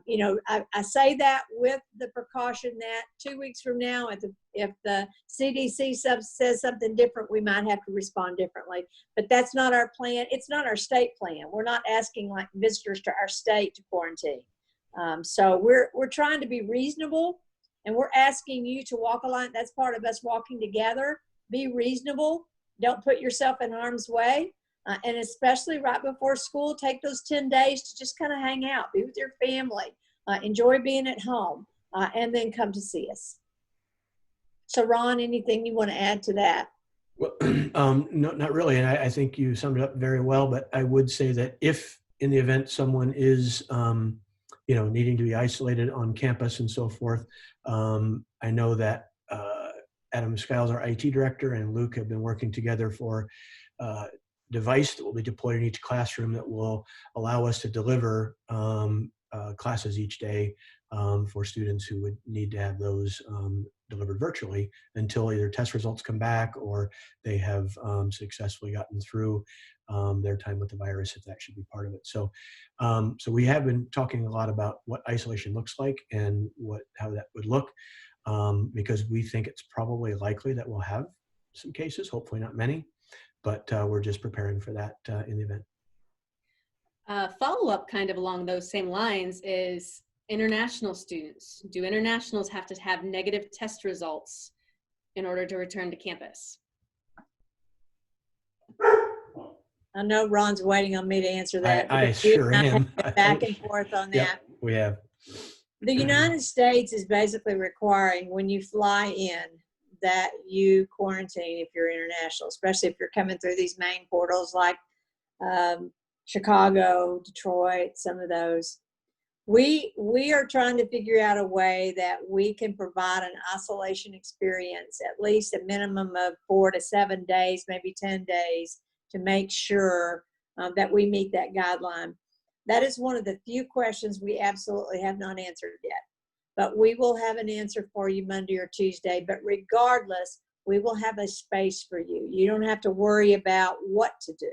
you know, I say that with the precaution that 2 weeks from now, if the CDC says something different, we might have to respond differently. But that's not our plan. It's not our state plan. We're not asking like visitors to our state to quarantine. So we're trying to be reasonable, and we're asking you to walk a line. That's part of us walking together. Be reasonable. Don't put yourself in harm's way. And especially right before school, take those 10 days to just kind of hang out, be with your family, enjoy being at home, and then come to see us. So Ron, anything you want to add to that? Well, no, not really. And I think you summed it up very well, but I would say that if in the event someone is, you know, needing to be isolated on campus and so forth, I know that Adam Skiles, our IT director, and Luke have been working together for device that will be deployed in each classroom that will allow us to deliver classes each day for students who would need to have those delivered virtually until either test results come back or they have successfully gotten through their time with the virus, if that should be part of it. So, so we have been talking a lot about what isolation looks like and how that would look, because we think it's probably likely that we'll have some cases, hopefully not many, but we're just preparing for that in the event. Follow-up kind of along those same lines is international students. Do internationals have to have negative test results in order to return to campus? I know Ron's waiting on me to answer that. I sure am. Back and forth on that. Yeah, we have. The United States is basically requiring when you fly in that you quarantine if you're international, especially if you're coming through these main portals like Chicago, Detroit, some of those. We are trying to figure out a way that we can provide an isolation experience, at least a minimum of 4 to 7 days, maybe 10 days, to make sure that we meet that guideline. That is one of the few questions we absolutely have not answered yet. But we will have an answer for you Monday or Tuesday. But regardless, we will have a space for you. You don't have to worry about what to do.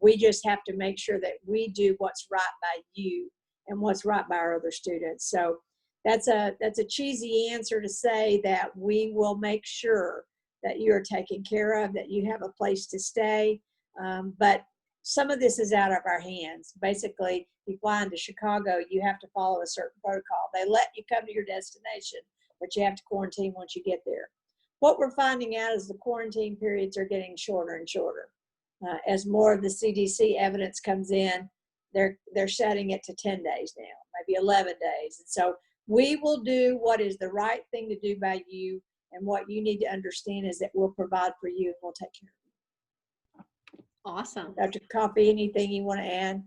We just have to make sure that we do what's right by you and what's right by our other students. So that's a cheesy answer to say that we will make sure that you are taken care of, that you have a place to stay. But some of this is out of our hands. Basically, you fly into Chicago, you have to follow a certain protocol. They let you come to your destination, but you have to quarantine once you get there. What we're finding out is the quarantine periods are getting shorter and shorter. As more of the CDC evidence comes in, they're setting it to 10 days now, maybe 11 days. And so we will do what is the right thing to do by you, and what you need to understand is that we'll provide for you and we'll take care of you. Awesome. Dr. Coffey, anything you want to add?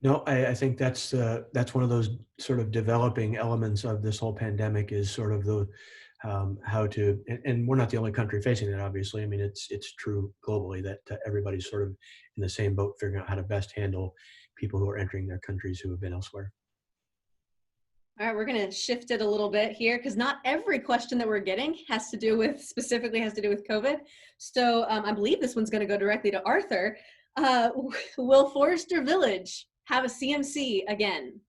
No, I think that's one of those sort of developing elements of this whole pandemic is sort of the how to, and we're not the only country facing that, obviously. I mean, it's true globally that everybody's sort of in the same boat, figuring out how to best handle people who are entering their countries who have been elsewhere. All right, we're going to shift it a little bit here because not every question that we're getting specifically has to do with COVID. So I believe this one's going to go directly to Arthur. Will Forrester Village have a CMC again?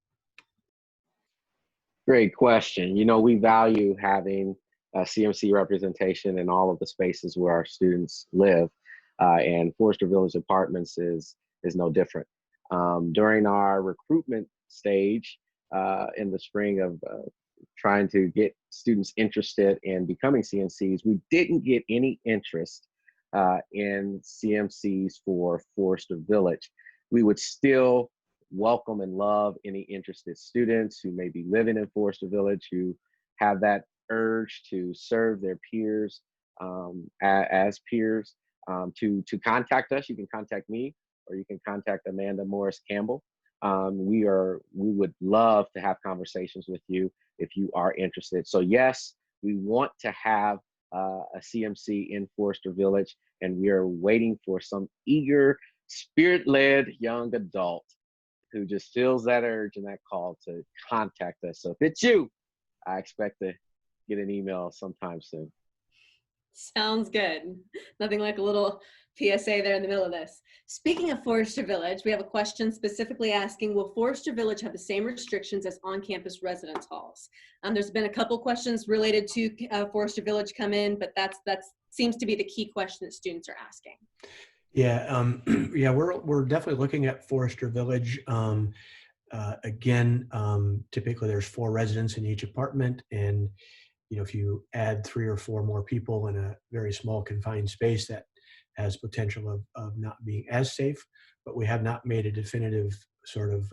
Great question. You know, we value having CMC representation in all of the spaces where our students live, and Forrester Village Apartments is no different. During our recruitment stage in the spring of trying to get students interested in becoming CNCs, we didn't get any interest in CMCs for Forester Village. We would still welcome and love any interested students who may be living in Forester Village, who have that urge to serve their peers as peers, to contact us. You can contact me, or you can contact Amanda Morris Campbell. We would love to have conversations with you if you are interested. So yes, we want to have a CMC in Forester Village, and we are waiting for some eager, spirit-led young adult who just feels that urge and that call to contact us. So if it's you, I expect to get an email sometime soon. Sounds good. Nothing like a little PSA there in the middle of this. Speaking of Forester Village, we have a question specifically asking, will Forester Village have the same restrictions as on-campus residence halls? There's been a couple questions related to Forester Village come in, but that seems to be the key question that students are asking. Yeah, yeah, we're definitely looking at Forester Village. Again, typically there's 4 residents in each apartment, and if you add 3 or 4 more people in a very small confined space, that has potential of not being as safe. But we have not made a definitive sort of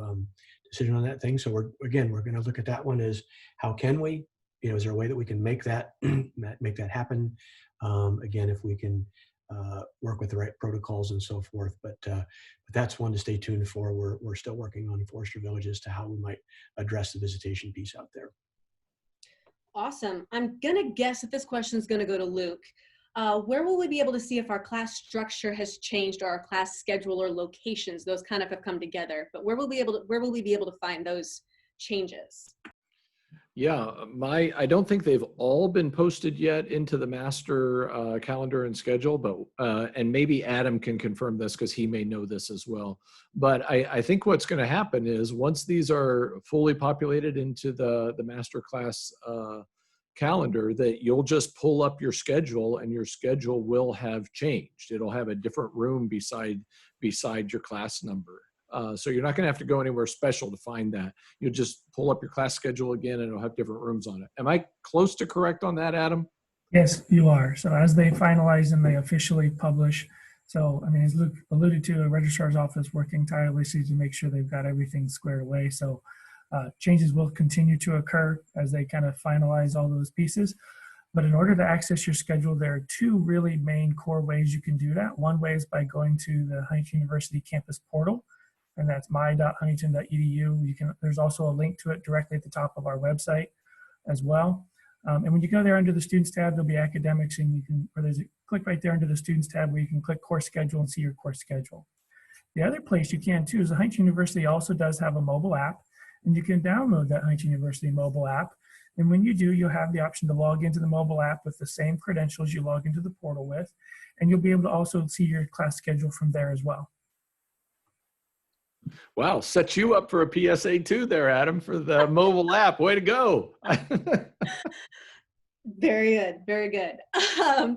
decision on that thing. So we're going to look at that one as, how can we? Is there a way that we can make that happen? Again, if we can work with the right protocols and so forth. But that's one to stay tuned for. We're still working on Forester Village as to how we might address the visitation piece out there. Awesome. I'm going to guess that this question is going to go to Luke. Where will we be able to see if our class structure has changed, or our class schedule or locations? Those kind of have come together, but where will we be able to find those changes? Yeah, I don't think they've all been posted yet into the master calendar and schedule, but and maybe Adam can confirm this because he may know this as well. But I think what's going to happen is, once these are fully populated into the master class calendar, that you'll just pull up your schedule, and your schedule will have changed. It'll have a different room beside your class number. So you're not going to have to go anywhere special to find that. You'll just pull up your class schedule again, and it'll have different rooms on it. Am I close to correct on that, Adam? Yes, you are. So as they finalize and they officially publish, so I mean, as Luke alluded to, the registrar's office working tirelessly to make sure they've got everything squared away. So changes will continue to occur as they kind of finalize all those pieces. But in order to access your schedule, there are 2 really main core ways you can do that. One way is by going to the Huntington University campus portal, and that's my.huntington.edu. There's also a link to it directly at the top of our website as well. And when you go there under the Students tab, there'll be academics, and there's a click right there under the Students tab where you can click course schedule and see your course schedule. The other place you can too is the Huntington University also does have a mobile app, and you can download that Huntington University mobile app. And when you do, you'll have the option to log into the mobile app with the same credentials you log into the portal with, and you'll be able to also see your class schedule from there as well. Wow, set you up for a PSA too there, Adam, for the mobile app. Way to go. Very good, very good.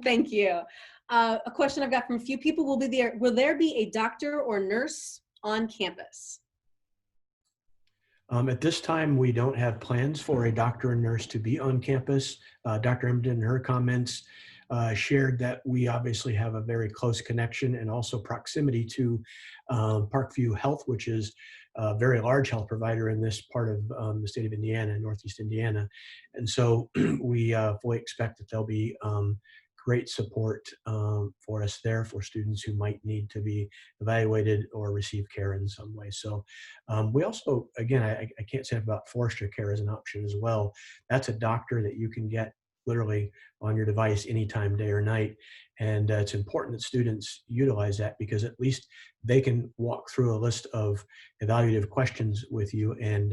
Thank you. A question I've got from a few people, will there be a doctor or nurse on campus? At this time, we don't have plans for a doctor and nurse to be on campus. Dr. Emberton, in her comments, shared that we obviously have a very close connection and also proximity to Parkview Health, which is a very large health provider in this part of the state of Indiana, Northeast Indiana. And so we fully expect that there'll be great support for us there for students who might need to be evaluated or receive care in some way. So we also, again, I can't say about Forester Care as an option as well. That's a doctor that you can get literally on your device anytime, day or night. And it's important that students utilize that, because at least they can walk through a list of evaluative questions with you and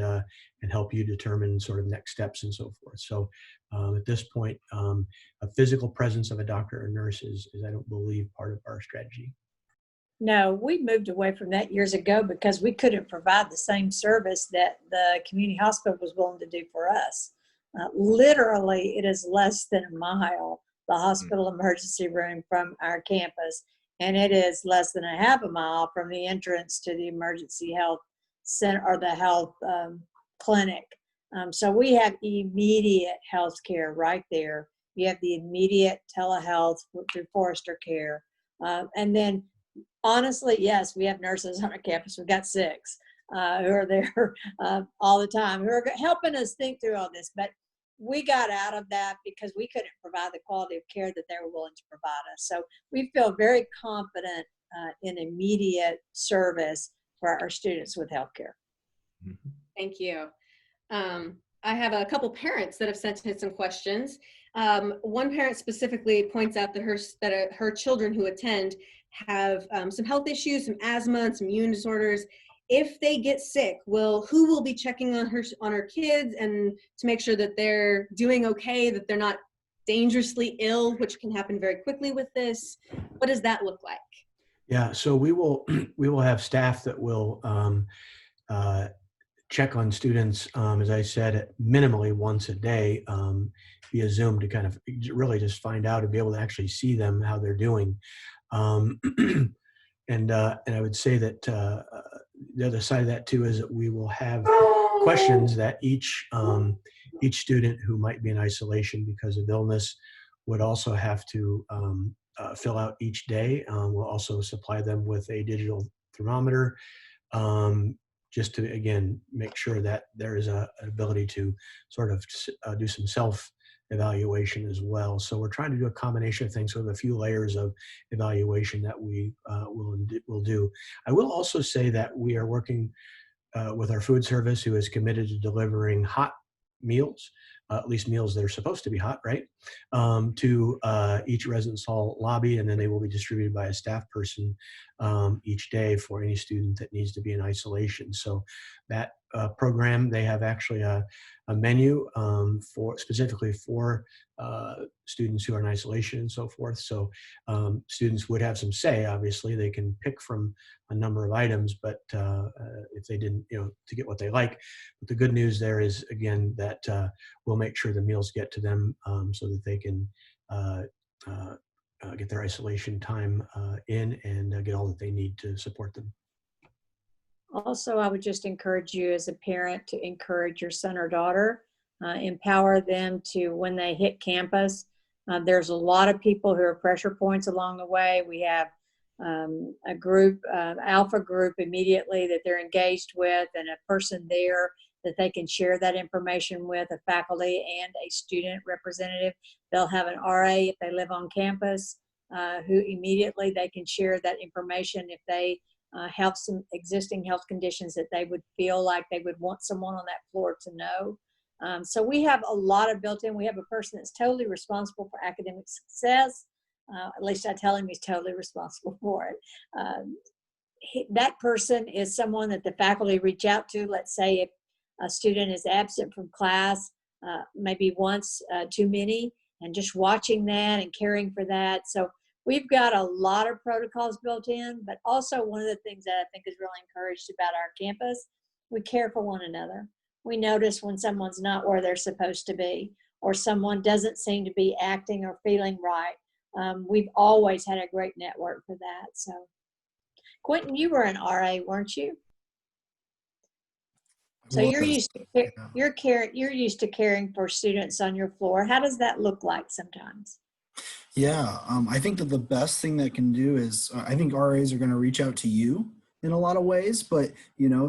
help you determine sort of next steps and so forth. So at this point, a physical presence of a doctor or nurse is, I don't believe, part of our strategy. No, we moved away from that years ago because we couldn't provide the same service that the community hospital was willing to do for us. Literally, it is less than a mile, the hospital emergency room from our campus, and it is less than a half a mile from the entrance to the emergency health center or the health clinic. So we have immediate health care right there. You have the immediate telehealth through Forester Care. And then honestly, yes, we have nurses on our campus. We've got 6 who are there all the time, who are helping us think through all this. But we got out of that because we couldn't provide the quality of care that they were willing to provide us. So we feel very confident in immediate service for our students with healthcare. Thank you. I have a couple parents that have sent in some questions. One parent specifically points out that her children who attend have some health issues, some asthma, and some immune disorders. If they get sick, who will be checking on her kids and to make sure that they're doing okay, that they're not dangerously ill, which can happen very quickly with this? What does that look like? Yeah, so we will have staff that will check on students, as I said, minimally once a day via Zoom to kind of really just find out and be able to actually see them, how they're doing. And I would say that the other side of that too is that we will have questions that each student who might be in isolation because of illness would also have to fill out each day. We'll also supply them with a digital thermometer just to, again, make sure that there is an ability to sort of do some self-evaluation as well. So we're trying to do a combination of things with a few layers of evaluation that we will do. I will also say that we are working with our food service, who is committed to delivering hot meals, at least meals that are supposed to be hot, right, to each residence hall lobby, and then they will be distributed by a staff person each day for any student that needs to be in isolation. So that program, they have actually a menu specifically for students who are in isolation and so forth. So students would have some say. Obviously, they can pick from a number of items, but if they didn't, to get what they like. But the good news there is, again, that we'll make sure the meals get to them so that they can get their isolation time in and get all that they need to support them. Also, I would just encourage you as a parent to encourage your son or daughter, empower them to, when they hit campus, there's a lot of people who are pressure points along the way. We have a group, alpha group immediately that they're engaged with, and a person there that they can share that information with, a faculty and a student representative. They'll have an RA if they live on campus, who immediately they can share that information if they have some existing health conditions that they would feel like they would want someone on that floor to know. So we have a lot of built in. We have a person that's totally responsible for academic success. At least I tell him he's totally responsible for it. That person is someone that the faculty reach out to. Let's say if a student is absent from class, maybe once too many, and just watching that and caring for that. So we've got a lot of protocols built in, but also one of the things that I think is really encouraged about our campus, we care for one another. We notice when someone's not where they're supposed to be, or someone doesn't seem to be acting or feeling right. We've always had a great network for that. So, Quentin, you were an RA, weren't you? So you're used to caring for students on your floor. How does that look like sometimes? Yeah, I think that the best thing that can do is, I think RAs are going to reach out to you in a lot of ways, but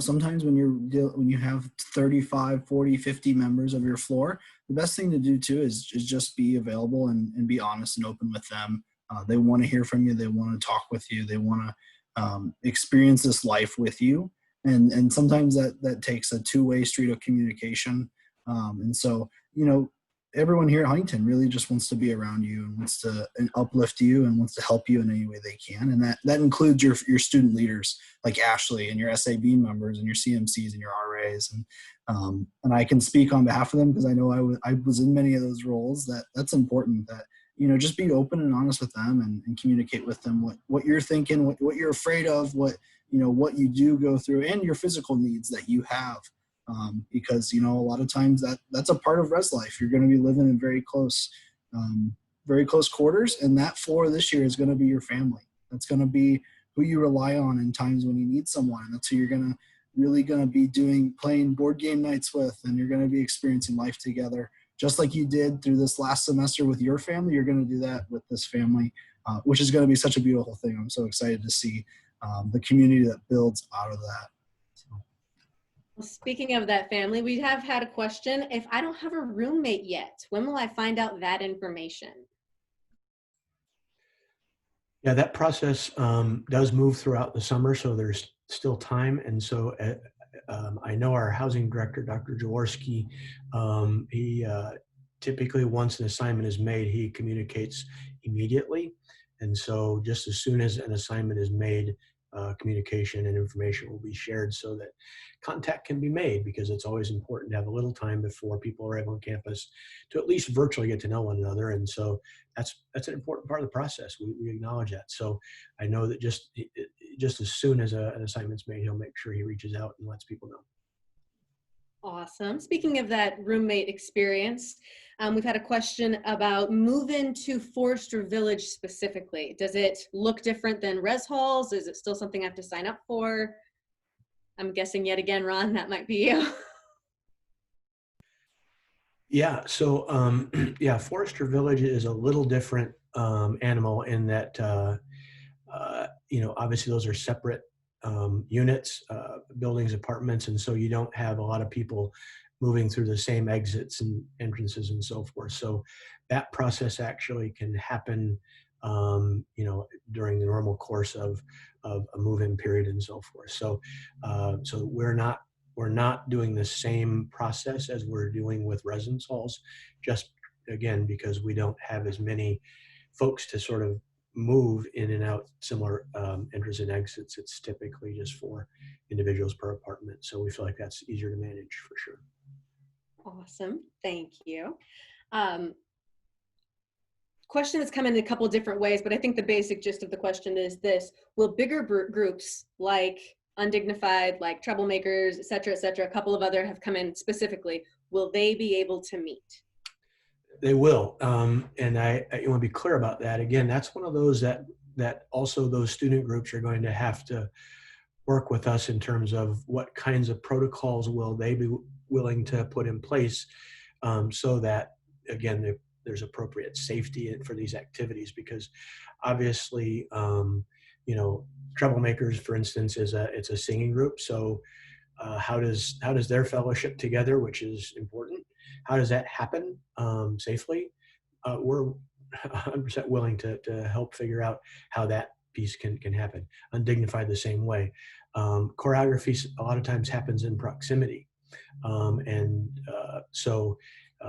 sometimes when you have 35, 40, 50 members of your floor, the best thing to do too is just be available and be honest and open with them. They want to hear from you. They want to talk with you. They want to experience this life with you. And sometimes that takes a two-way street of communication. And so, everyone here at Huntington really just wants to be around you and wants to uplift you and wants to help you in any way they can. And that includes your student leaders like Ashley and your SAB members and your CMCs and your RAs. And I can speak on behalf of them because I know I was in many of those roles. That's important that, just be open and honest with them and communicate with them what you're thinking, what you're afraid of, what you do go through, and your physical needs that you have. Because, a lot of times that's a part of res life. You're going to be living in very close quarters, and that floor this year is going to be your family. That's going to be who you rely on in times when you need someone. And that's who you're really going to be playing board game nights with, and you're going to be experiencing life together. Just like you did through this last semester with your family, you're going to do that with this family which is going to be such a beautiful thing. I'm so excited to see the community that builds out of that. Well, speaking of that family, we have had a question. If I don't have a roommate yet, when will I find out that information? Yeah, that process does move throughout the summer, so there's still time. And so I know our housing director, Dr. Jaworski, he typically once an assignment is made, he communicates immediately. And so just as soon as an assignment is made, communication and information will be shared so that contact can be made, because it's always important to have a little time before people arrive on campus to at least virtually get to know one another. And so that's an important part of the process. We acknowledge that. So I know that just as soon as an assignment's made, he'll make sure he reaches out and lets people know. Awesome. Speaking of that roommate experience, we've had a question about move-in to Forester Village specifically. Does it look different than res halls? Is it still something I have to sign up for? I'm guessing yet again, Ron, that might be you. Yeah, so yeah, Forester Village is a little different animal in that, obviously those are separate units, buildings, apartments, and so you don't have a lot of people moving through the same exits and entrances and so forth. So that process actually can happen, during the normal course of a move-in period and so forth. So we're not doing the same process as we're doing with residence halls, just again because we don't have as many folks to sort of move in and out similar entrances and exits. It's typically just 4 individuals per apartment. So we feel like that's easier to manage for sure. Awesome. Thank you. Question has come in a couple different ways, but I think the basic gist of the question is this: will bigger groups like Undignified, like Troublemakers, et cetera, a couple of other have come in specifically, will they be able to meet? They will, and I want to be clear about that. Again, that's one of those that also those student groups are going to have to work with us in terms of what kinds of protocols will they be willing to put in place, so that again there's appropriate safety for these activities. Because obviously, Troublemakers, for instance, it's a singing group. So how does their fellowship together, which is important, how does that happen safely? We're 100% willing to help figure out how that piece can happen. Undignified the same way. Choreography a lot of times happens in proximity. So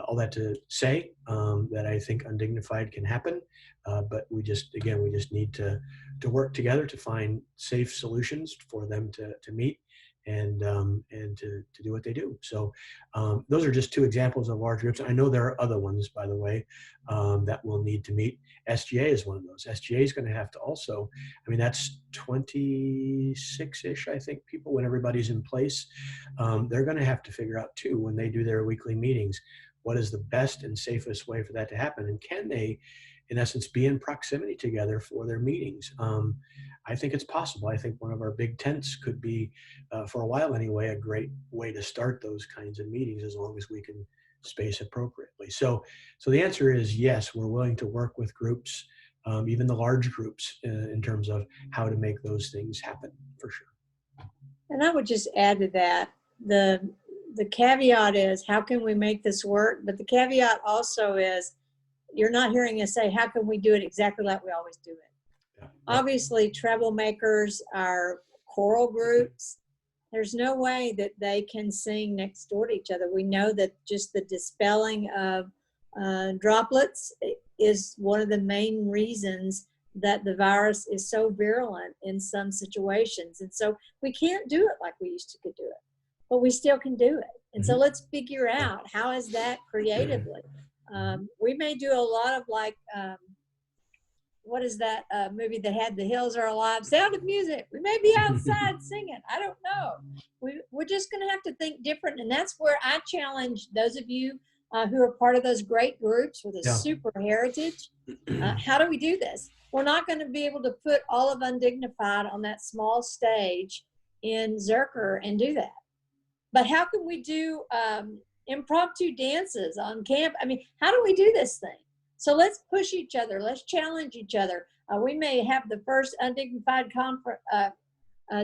all that to say that I think Undignified can happen, but we just need to work together to find safe solutions for them to meet and to do what they do. So those are just 2 examples of large groups. I know there are other ones, by the way, that will need to meet. SGA is one of those. SGA is going to have to also, that's 26-ish, I think, people when everybody's in place. They're going to have to figure out too, when they do their weekly meetings, what is the best and safest way for that to happen? And can they, in essence, be in proximity together for their meetings? I think it's possible. I think one of our big tents could be, for a while anyway, a great way to start those kinds of meetings, as long as we can space appropriately. So the answer is yes, we're willing to work with groups, even the large groups, in terms of how to make those things happen, for sure. And I would just add to that, the caveat is, how can we make this work? But the caveat also is, you're not hearing us say, how can we do it exactly like we always do it? Yeah. Obviously, Troublemakers are choral groups. There's no way that they can sing next door to each other. We know that just the dispelling of droplets is one of the main reasons that the virus is so virulent in some situations. And so we can't do it like we used to could do it, but we still can do it. And so let's figure out, how is that creatively? We may do a lot of like, what is that movie that had The Hills Are Alive? Sound of Music. We may be outside singing. I don't know. We're just going to have to think different. And that's where I challenge those of you who are part of those great groups with a super heritage. How do we do this? We're not going to be able to put all of Undignified on that small stage in Zerker and do that. But how can we do impromptu dances on camp? How do we do this thing? So let's push each other. Let's challenge each other. We may have the first undignified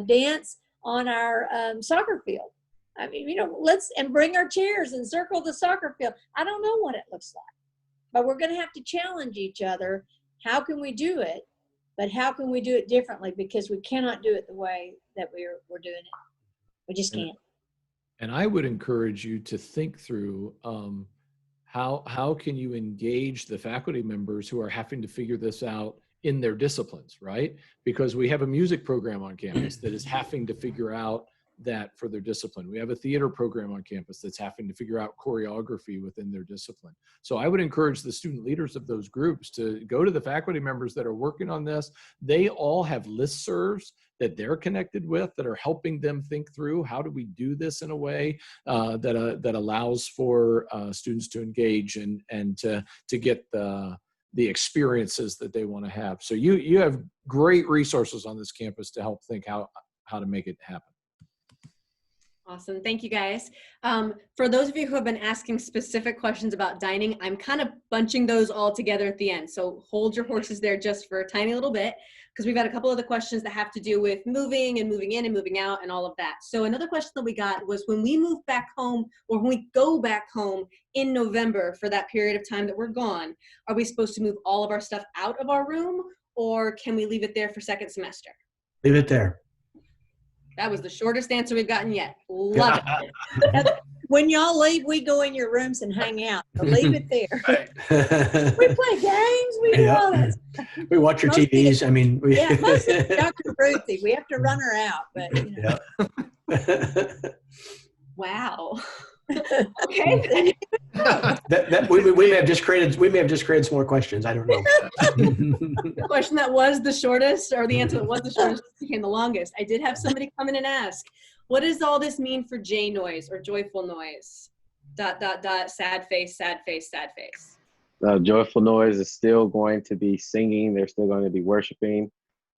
dance on our soccer field. I mean, and bring our chairs and circle the soccer field. I don't know what it looks like, but we're going to have to challenge each other. How can we do it? But how can we do it differently? Because we cannot do it the way that we're doing it. We just can't. And I would encourage you to think through how can you engage the faculty members who are having to figure this out in their disciplines, right? Because we have a music program on campus that is having to figure out that for their discipline. We have a theater program on campus that's having to figure out choreography within their discipline. So I would encourage the student leaders of those groups to go to the faculty members that are working on this. They all have listservs that they're connected with that are helping them think through how do we do this in a way that allows for students to engage and to get the experiences that they want to have. So you have great resources on this campus to help think how to make it happen. Awesome. Thank you, guys. For those of you who have been asking specific questions about dining, I'm kind of bunching those all together at the end. So hold your horses there just for a tiny little bit, because we've had a couple of the questions that have to do with moving and moving in and moving out and all of that. So another question that we got was, when we move back home, or when we go back home in November for that period of time that we're gone, are we supposed to move all of our stuff out of our room, or can we leave it there for second semester? Leave it there. That was the shortest answer we've gotten yet. Love it. When y'all leave, we go in your rooms and hang out. So leave it there. Right. We play games. We do all that stuff. We watch your TVs. I mean, mostly Dr. Ruthie. We have to run her out, but Wow. Okay. We may have just created some more questions. I don't know. The question that was the shortest, or the answer that was the shortest, became the longest. I did have somebody come in and ask, what does all this mean for J noise or joyful noise? ... sad face, sad face, sad face. Joyful Noise is still going to be singing. They're still going to be worshiping.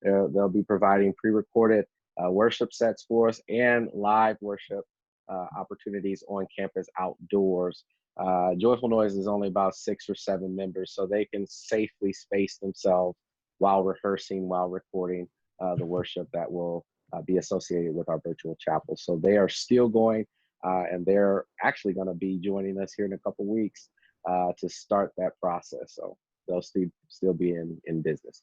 They'll be providing pre-recorded worship sets for us and live worship opportunities on campus outdoors. Joyful Noise is only about 6 or 7 members, so they can safely space themselves while rehearsing, while recording the worship that will be associated with our virtual chapel. So they are still going, and they're actually going to be joining us here in a couple weeks to start that process. So they'll still be in business.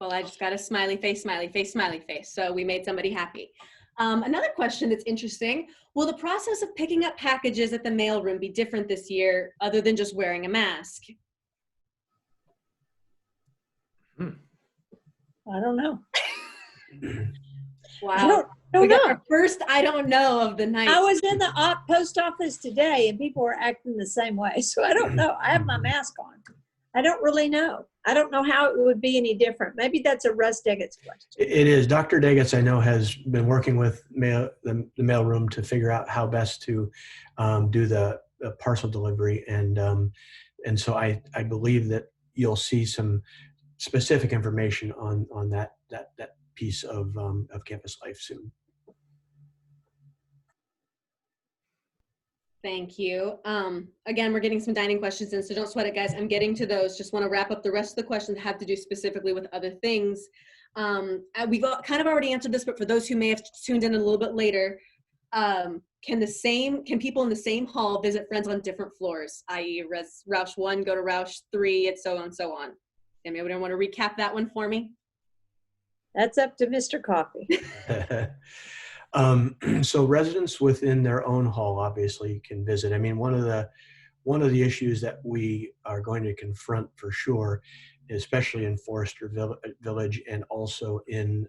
Well, I just got a smiley face, smiley face, smiley face. So we made somebody happy. Another question that's interesting, will the process of picking up packages at the mailroom be different this year other than just wearing a mask? I don't know. Wow. Don't we got know. our first I don't know of the night. I was in the post office today and people were acting the same way. So I don't know. I have my mask on. I don't really know. I don't know how it would be any different. Maybe that's a Russ Deggett's question. It is. Dr. Deggetts, I know, has been working with the mailroom to figure out how best to do the parcel delivery. And so I believe that you'll see some specific information on that piece of campus life soon. Thank you. Again, we're getting some dining questions in, so don't sweat it, guys. I'm getting to those. Just want to wrap up the rest of the questions that have to do specifically with other things. We've kind of already answered this, but for those who may have tuned in a little bit later, can people in the same hall visit friends on different floors, i.e. Roush 1 go to Roush 3, and so on and so on? Anybody want to recap that one for me? That's up to Mr. Coffee. So residents within their own hall obviously can visit. I mean, one of the issues that we are going to confront for sure, especially in Forester Village and also in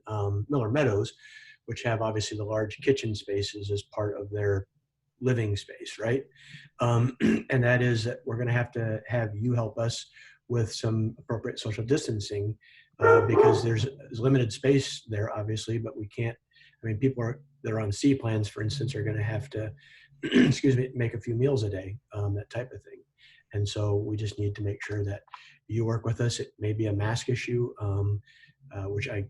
Miller Meadows, which have obviously the large kitchen spaces as part of their living space, right? And that is that we're going to have you help us with some appropriate social distancing because there's limited space there, obviously, but we can't. I mean, people that are on C plans, for instance, are going to have to, make a few meals a day, that type of thing. And so we just need to make sure that you work with us. It may be a mask issue, which I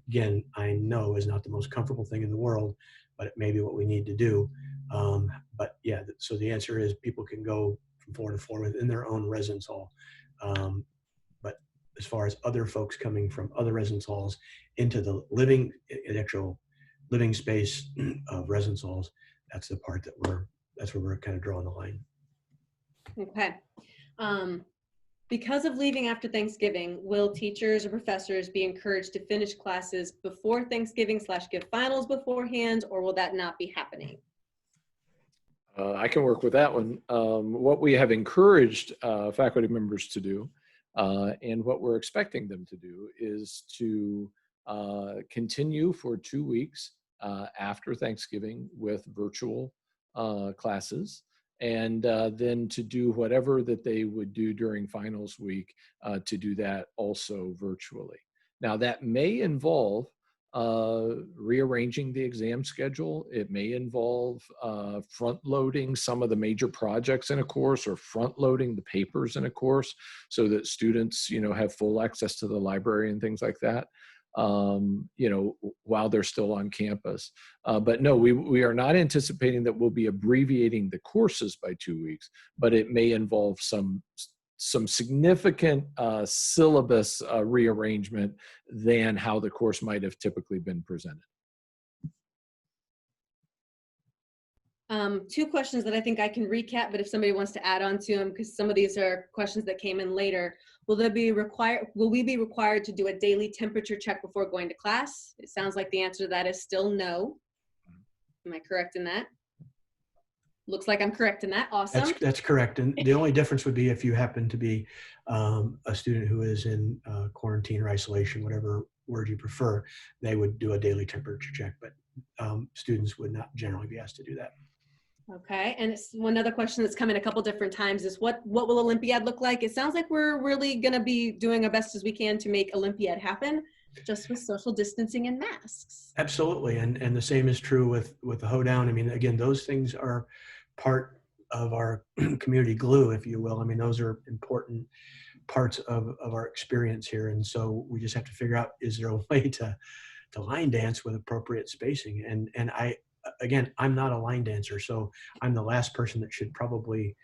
know is not the most comfortable thing in the world, but it may be what we need to do. But yeah, so the answer is people can go from floor to floor within their own residence hall. But as far as other folks coming from other residence halls into the actual living space of residence halls, that's the part that's where we're kind of drawing the line. Okay. Because of leaving after Thanksgiving, will teachers or professors be encouraged to finish classes before Thanksgiving / give finals beforehand, or will that not be happening? I can work with that one. What we have encouraged faculty members to do, and what we're expecting them to do, is to continue for 2 weeks after Thanksgiving with virtual classes, and then to do whatever that they would do during finals week, to do that also virtually. Now, that may involve rearranging the exam schedule. It may involve front loading some of the major projects in a course, or front loading the papers in a course, so that students, have full access to the library and things like that, while they're still on campus. But no, we are not anticipating that we'll be abbreviating the courses by 2 weeks, but it may involve some significant syllabus rearrangement than how the course might have typically been presented. 2 questions that I think I can recap, but if somebody wants to add on to them, because some of these are questions that came in later. Will we be required to do a daily temperature check before going to class? It sounds like the answer to that is still no. Am I correct in that? Looks like I'm correct in that. Awesome. That's correct. And the only difference would be if you happen to be a student who is in quarantine or isolation, whatever word you prefer, they would do a daily temperature check, but students would not generally be asked to do that. Okay, and it's one other question that's come in a couple different times is what will Olympiad look like? It sounds like we're really going to be doing our best as we can to make Olympiad happen, just with social distancing and masks. Absolutely, and the same is true with the hoedown. I mean, again, those things are part of our community glue, if you will. I mean, those are important parts of our experience here, and so we just have to figure out, is there a way to line dance with appropriate spacing? And I'm not a line dancer, so I'm the last person that should probably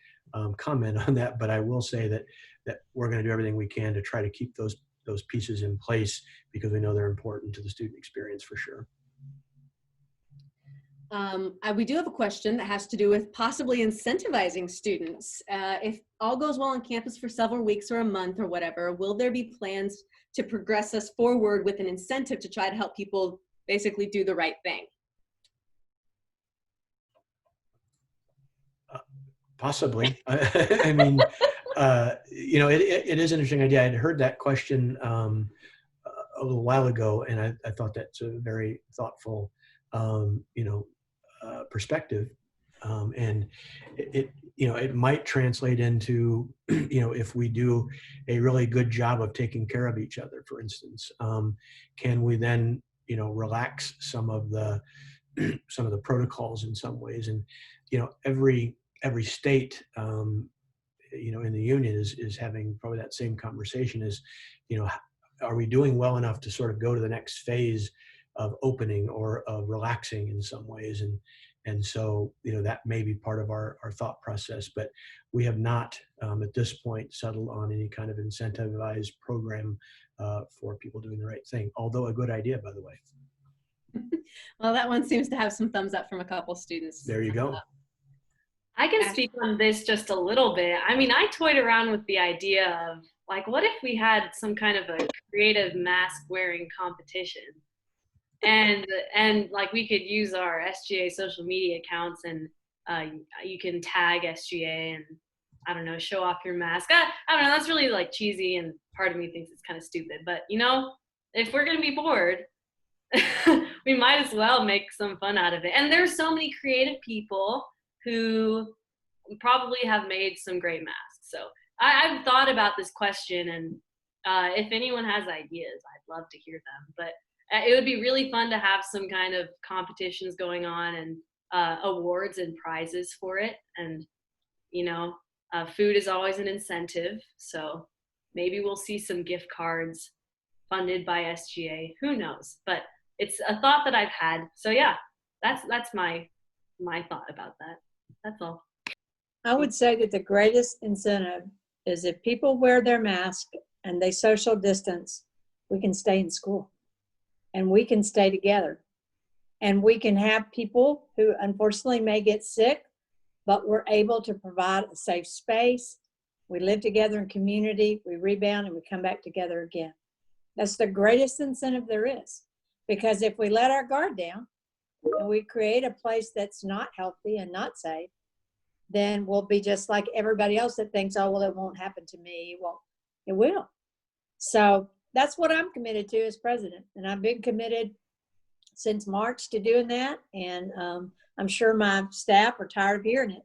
comment on that, but I will say that we're going to do everything we can to try to keep those pieces in place, because we know they're important to the student experience for sure. We do have a question that has to do with possibly incentivizing students. If all goes well on campus for several weeks or a month or whatever, will there be plans to progress us forward with an incentive to try to help people basically do the right thing? Possibly. I mean, it is an interesting idea. I'd heard that question a little while ago, and I thought that's a very thoughtful, perspective. And it might translate into, if we do a really good job of taking care of each other, for instance, can we then, relax some of the protocols in some ways? And, every state, in the union is having probably that same conversation is, are we doing well enough to sort of go to the next phase of opening or of relaxing in some ways? And so, that may be part of our thought process, but we have not at this point settled on any kind of incentivized program for people doing the right thing, although a good idea, by the way. Well, that one seems to have some thumbs up from a couple students. There you go. I can speak on this just a little bit. I mean, I toyed around with the idea of, like, what if we had some kind of a creative mask wearing competition? And like, we could use our SGA social media accounts, and you can tag SGA and, I don't know, show off your mask. I don't know, that's really like cheesy, and part of me thinks it's kind of stupid. But, if we're going to be bored, we might as well make some fun out of it. And there's so many creative people who probably have made some great masks. So I've thought about this question, and if anyone has ideas, I'd love to hear them. But it would be really fun to have some kind of competitions going on, and awards and prizes for it. And, food is always an incentive. So maybe we'll see some gift cards funded by SGA. Who knows? But it's a thought that I've had. So yeah, that's my thought about that. That's all. I would say that the greatest incentive is if people wear their mask and they social distance, we can stay in school and we can stay together. And we can have people who unfortunately may get sick, but we're able to provide a safe space. We live together in community, we rebound, and we come back together again. That's the greatest incentive there is. Because if we let our guard down and we create a place that's not healthy and not safe, then we'll be just like everybody else that thinks, oh, well, it won't happen to me. Well, it will. So that's what I'm committed to as president. And I've been committed since March to doing that. And I'm sure my staff are tired of hearing it.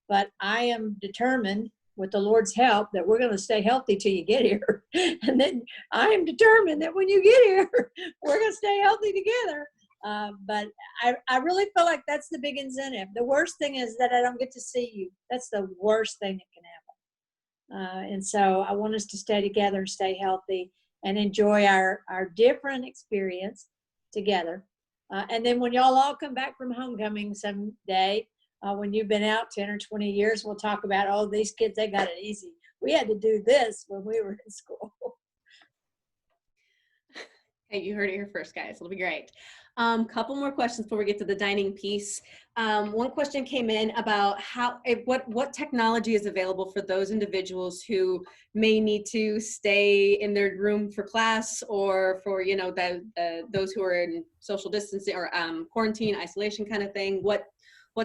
But I am determined, with the Lord's help, that we're going to stay healthy till you get here. And then I am determined that when you get here, we're going to stay healthy together. But I really feel like that's the big incentive. The worst thing is that I don't get to see you. That's the worst thing that can happen. And so I want us to stay together and stay healthy and enjoy our different experience together. And then when y'all all come back from homecoming someday, when you've been out 10 or 20 years, we'll talk about, oh, these kids, they got it easy. We had to do this when we were in school. Hey, you heard it here first, guys. It'll be great. Couple more questions before we get to the dining piece. One question came in about what technology is available for those individuals who may need to stay in their room for class, or for those who are in social distancing or quarantine, isolation kind of thing. What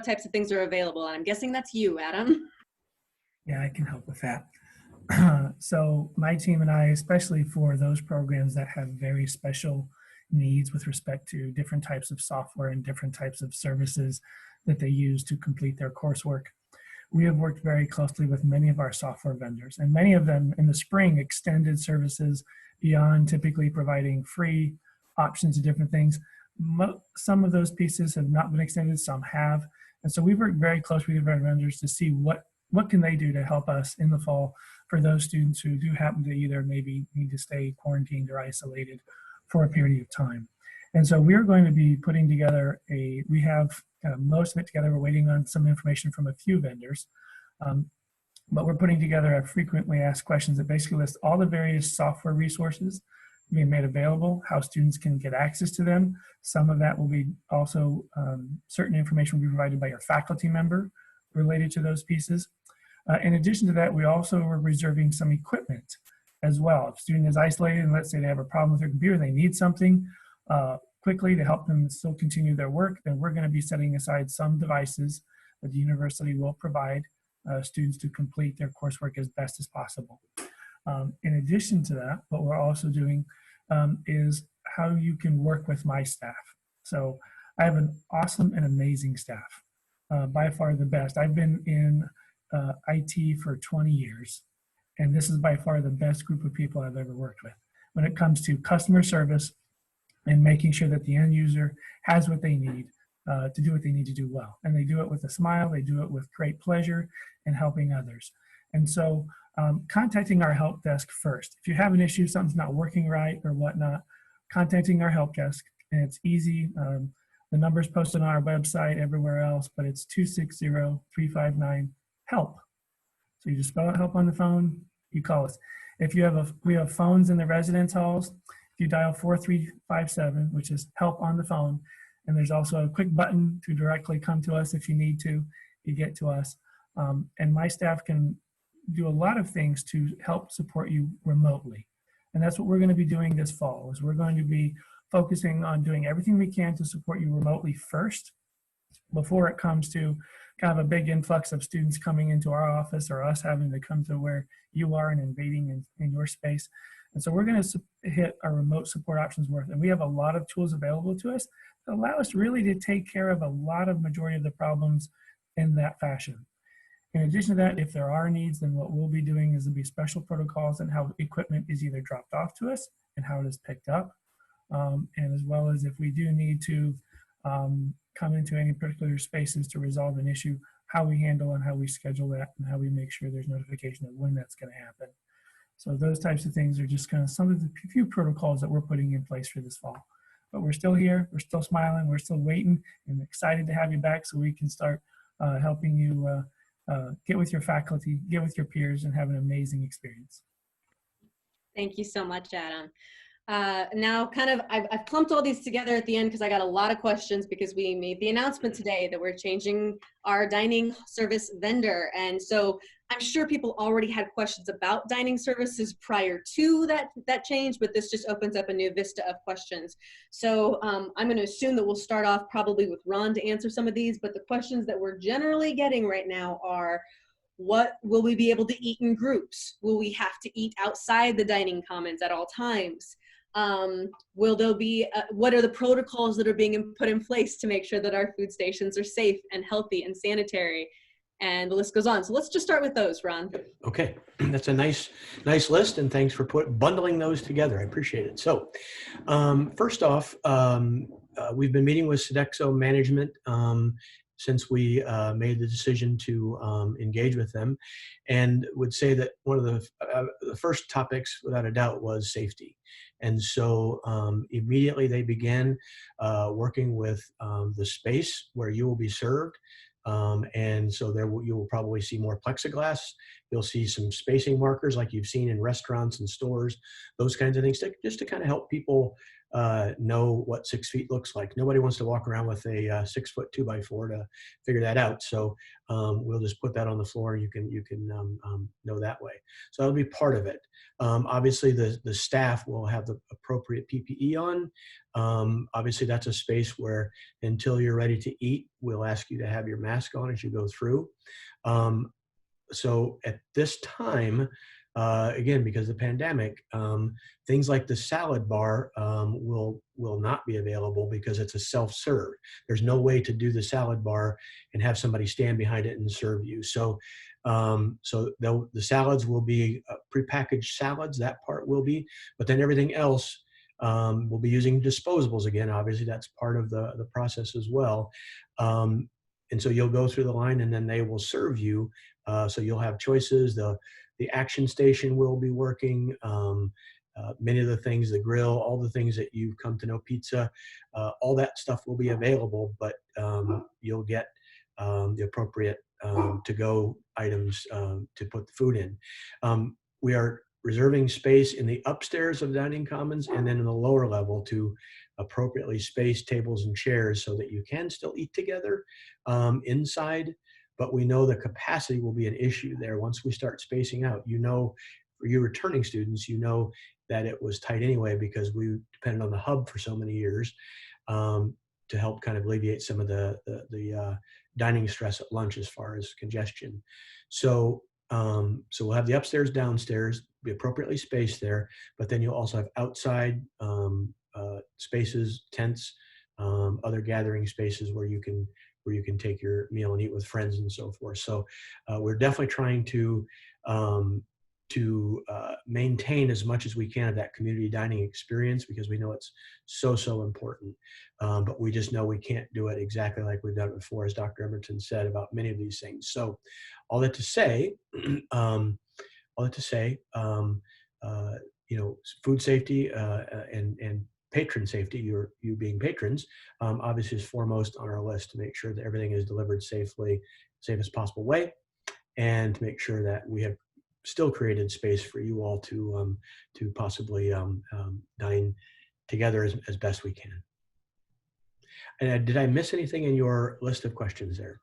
types of things are available? And I'm guessing that's you, Adam. Yeah, I can help with that. So my team and I, especially for those programs that have very special needs with respect to different types of software and different types of services that they use to complete their coursework, we have worked very closely with many of our software vendors, and many of them in the spring extended services beyond typically providing free options to different things. Some of those pieces have not been extended, some have. And so we've worked very closely with our vendors to see what can they do to help us in the fall for those students who do happen to either maybe need to stay quarantined or isolated for a period of time. And so we're going to be putting together we have most of it together. We're waiting on some information from a few vendors, but we're putting together a frequently asked questions that basically lists all the various software resources being made available, how students can get access to them. Some of that will be also certain information will be provided by your faculty member related to those pieces. In addition to that, we also are reserving some equipment as well. If a student is isolated and let's say they have a problem with their computer, they need something quickly to help them still continue their work, then we're going to be setting aside some devices that the university will provide students to complete their coursework as best as possible. In addition to that, what we're also doing is how you can work with my staff. So I have an awesome and amazing staff, by far the best. I've been in IT for 20 years, and this is by far the best group of people I've ever worked with when it comes to customer service and making sure that the end user has what they need to do what they need to do well. And they do it with a smile, they do it with great pleasure and helping others. And so contacting our help desk first. If you have an issue, something's not working right or whatnot, contacting our help desk, and it's easy. The number's posted on our website, everywhere else, but it's 260-359-HELP. So you just spell out help on the phone, you call us. If you have we have phones in the residence halls. If you dial 4357, which is help on the phone, and there's also a quick button to directly come to us if you need to, you get to us. And my staff can do a lot of things to help support you remotely. And that's what we're going to be doing this fall, is we're going to be focusing on doing everything we can to support you remotely first, before it comes to kind of a big influx of students coming into our office or us having to come to where you are and invading in your space. And so we're going to hit our remote support options worth. And we have a lot of tools available to us that allow us really to take care of a lot of majority of the problems in that fashion. In addition to that, if there are needs, then what we'll be doing is there'll be special protocols on how equipment is either dropped off to us and how it is picked up. And as well as if we do need to come into any particular spaces to resolve an issue, how we handle and how we schedule that and how we make sure there's notification of when that's going to happen. So those types of things are just kind of some of the few protocols that we're putting in place for this fall. But we're still here, we're still smiling, we're still waiting, and excited to have you back so we can start helping you get with your faculty, get with your peers, and have an amazing experience. Thank you so much, Adam. Now I've clumped all these together at the end because I got a lot of questions because we made the announcement today that we're changing our dining service vendor. And so I'm sure people already had questions about dining services prior to that change, but this just opens up a new vista of questions. So I'm going to assume that we'll start off probably with Ron to answer some of these, but the questions that we're generally getting right now are, what will we be able to eat in groups? Will we have to eat outside the dining commons at all times? Will there be, what are the protocols that are being put in place to make sure that our food stations are safe and healthy and sanitary? And the list goes on. So let's just start with those, Ron. Okay, that's a nice list, and thanks for bundling those together. I appreciate it. So first off, we've been meeting with Sodexo management since we made the decision to engage with them, and would say that one of the first topics, without a doubt, was safety. And so immediately they began working with the space where you will be served. And so you will probably see more plexiglass. You'll see some spacing markers like you've seen in restaurants and stores, those kinds of things, just to kind of help people know what 6 feet looks like. Nobody wants to walk around with a 6 foot 2x4 to figure that out. So we'll just put that on the floor. You can know that way. So that'll be part of it. Obviously, the staff will have the appropriate PPE on. Obviously, that's a space where until you're ready to eat, we'll ask you to have your mask on as you go through. So at this time, again, because of the pandemic, things like the salad bar will not be available because it's a self-serve. There's no way to do the salad bar and have somebody stand behind it and serve you. So the salads will be prepackaged salads. That part will be, but then everything else we'll be using disposables again. Obviously, that's part of the process as well. And so you'll go through the line, and then they will serve you. So you'll have choices. The action station will be working. Many of the things, the grill, all the things that you've come to know, pizza, all that stuff will be available, but you'll get the appropriate to-go items to put the food in. We are reserving space in the upstairs of dining commons and then in the lower level to appropriately space tables and chairs so that you can still eat together inside. But we know the capacity will be an issue there once we start spacing out. You know, for you returning students, you know that it was tight anyway because we depended on the hub for so many years to help kind of alleviate some of the dining stress at lunch as far as congestion. So we'll have the upstairs, downstairs, be appropriately spaced there, but then you'll also have outside spaces, tents, other gathering spaces where you can take your meal and eat with friends and so forth. So we're definitely trying to maintain as much as we can of that community dining experience because we know it's so important. But we just know we can't do it exactly like we've done it before, as Dr. Emberton said about many of these things. So all that to say, food safety and patron safety, you being patrons, obviously is foremost on our list to make sure that everything is delivered safely, safest possible way, and to make sure that we have still created space for you all to possibly dine together as best we can. And did I miss anything in your list of questions there?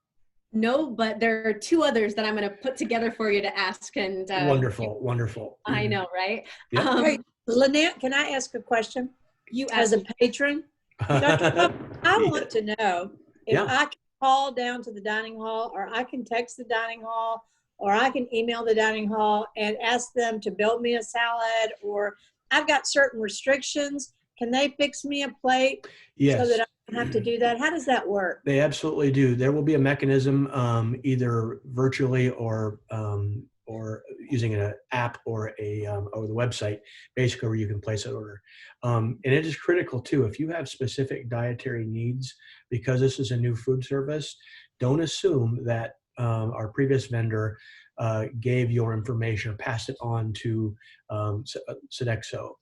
No, but there are two others that I'm going to put together for you to ask. And wonderful. I know, right? Yep. Hey, Lynette, can I ask a question? You As a patron, Dr. Pope, I want to know if Yeah. I can call down to the dining hall, or I can text the dining hall, or I can email the dining hall and ask them to build me a salad, or I've got certain restrictions. Can they fix me a plate Yes. so that I don't have to do that? How does that work? They absolutely do. There will be a mechanism either virtually or using an app or the website, basically where you can place an order. And it is critical too, if you have specific dietary needs, because this is a new food service, don't assume that our previous vendor gave your information or passed it on to Sodexo.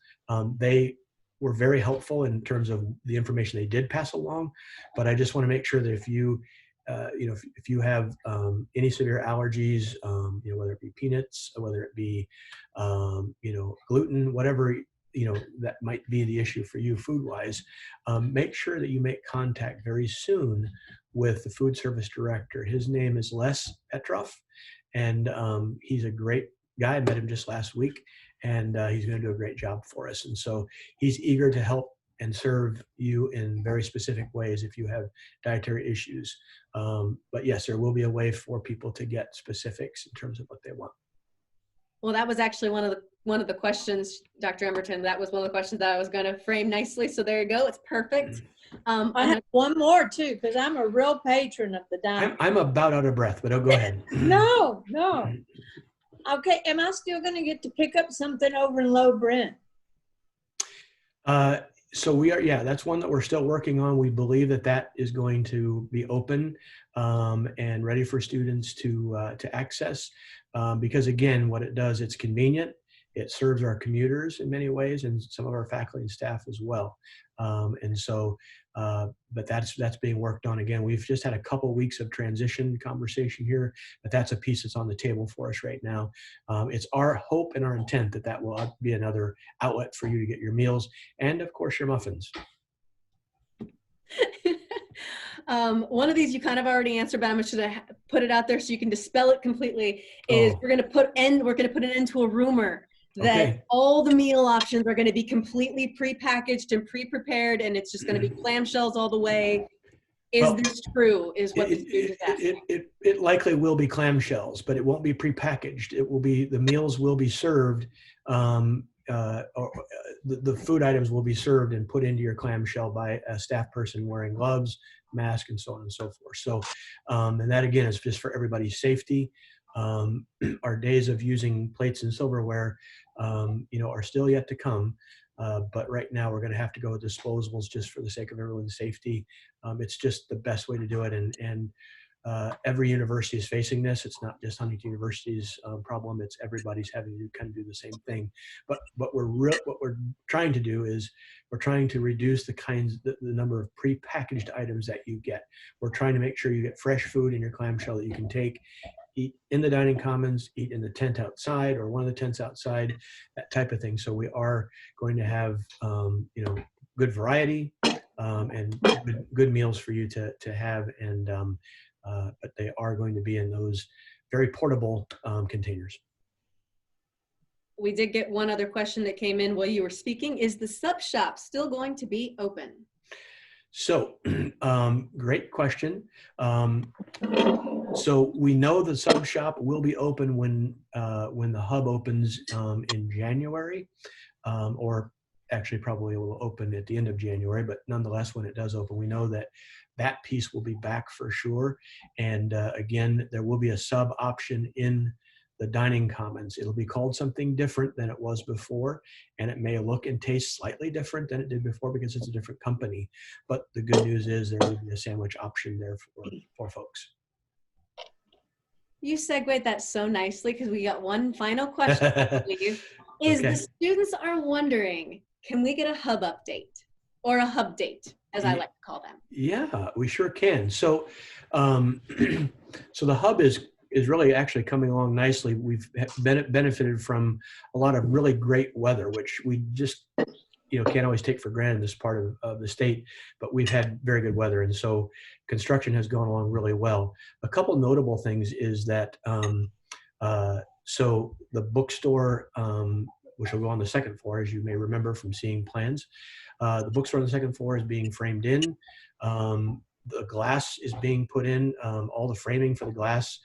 They were very helpful in terms of the information they did pass along, but I just want to make sure that if you if you have any severe allergies, whether it be peanuts, whether it be, gluten, whatever, that might be the issue for you food-wise, make sure that you make contact very soon with the food service director. His name is Les Petroff, and he's a great guy. I met him just last week, and he's going to do a great job for us. And so he's eager to help and serve you in very specific ways if you have dietary issues. But yes, there will be a way for people to get specifics in terms of what they want. Well, that was actually one of the questions, Dr. Emberton. That was one of the questions that I was going to frame nicely. So there you go. It's perfect. I have one more too, because I'm a real patron of the dining. I'm about out of breath, but I'll go ahead. No. Okay, am I still going to get to pick up something over in Low Brent? So we are, that's one that we're still working on. We believe that is going to be open and ready for students to access, because again, what it does, it's convenient. It serves our commuters in many ways, and some of our faculty and staff as well. But that's being worked on. Again, we've just had a couple weeks of transition conversation here, but that's a piece that's on the table for us right now. It's our hope and our intent that will be another outlet for you to get your meals and, of course, your muffins. One of these you kind of already answered, but I'm just going to put it out there so you can dispel it completely. Is we're going to put an end to a rumor that all the meal options are going to be completely prepackaged and pre-prepared, and it's just going to be clamshells all the way. Is this true? Is what the student is asking. It likely will be clamshells, but it won't be prepackaged. It will be, the meals will be served, or the food items will be served and put into your clamshell by a staff person wearing gloves, mask, and so on and so forth. So, and that again is just for everybody's safety. Our days of using plates and silverware, are still yet to come. But right now we're going to have to go with disposables just for the sake of everyone's safety. It's just the best way to do it. And every university is facing this. It's not just Huntington University's problem. It's everybody's having to kind of do the same thing. But what we're trying to do is we're trying to reduce the number of prepackaged items that you get. We're trying to make sure you get fresh food in your clamshell that you can take, eat in the dining commons, eat in the tent outside or one of the tents outside, that type of thing. So we are going to have, good variety and good meals for you to have. And but they are going to be in those very portable containers. We did get one other question that came in while you were speaking. Is the sub shop still going to be open? So, great question. So we know the sub shop will be open when the hub opens in January, or actually probably will open at the end of January, but nonetheless, when it does open, we know that piece will be back for sure. And again, there will be a sub option in the dining commons. It'll be called something different than it was before, and it may look and taste slightly different than it did before because it's a different company. But the good news is there will be a sandwich option there for folks. You segued that so nicely because we got one final question. The students are wondering, can we get a hub update or a hub date, as I like to call them? Yeah, we sure can. So, so the hub is really actually coming along nicely. We've benefited from a lot of really great weather, which we just can't always take for granted in this part of the state, but we've had very good weather. And so construction has gone along really well. A couple notable things is that, so the bookstore, which will go on the second floor, as you may remember from seeing plans, the bookstore on the second floor is being framed in. The glass is being put in. All the framing for the glass,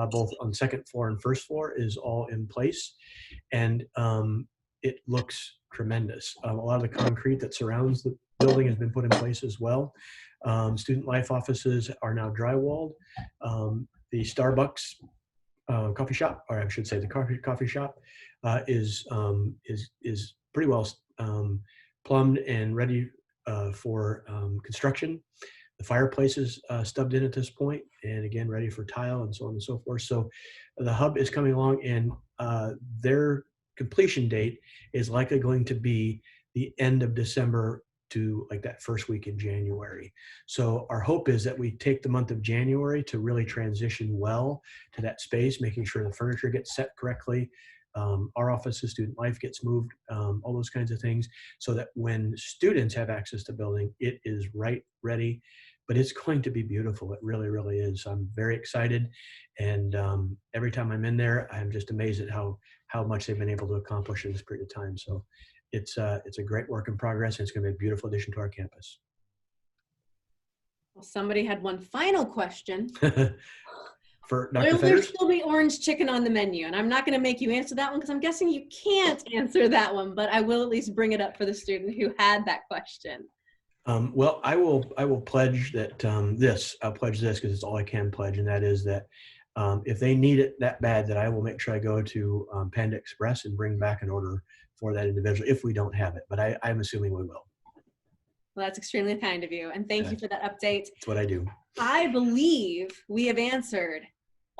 both on second floor and first floor, is all in place. And it looks tremendous. A lot of the concrete that surrounds the building has been put in place as well. Student life offices are now drywalled. The Starbucks coffee shop, or I should say the coffee shop, is pretty well plumbed and ready for construction. The fireplace is stubbed in at this point, and again, ready for tile and so on and so forth. So the hub is coming along, and their completion date is likely going to be the end of December to like that first week in January. So our hope is that we take the month of January to really transition well to that space, making sure the furniture gets set correctly. Our office of student life gets moved, all those kinds of things, so that when students have access to building, it is ready, but it's going to be beautiful. It really, really is. I'm very excited. And every time I'm in there, I'm just amazed at how much they've been able to accomplish in this period of time. So it's a great work in progress, and it's going to be a beautiful addition to our campus. Well, somebody had one final question. For Dr. Will there Fetters? still be orange chicken on the menu? And I'm not going to make you answer that one because I'm guessing you can't answer that one, but I will at least bring it up for the student who had that question. Well, I will pledge that I'll pledge this because it's all I can pledge, and that is that if they need it that bad, that I will make sure I go to Panda Express and bring back an order for that individual if we don't have it. But I'm assuming we will. Well, that's extremely kind of you. And thank you for that update. That's what I do. I believe we have answered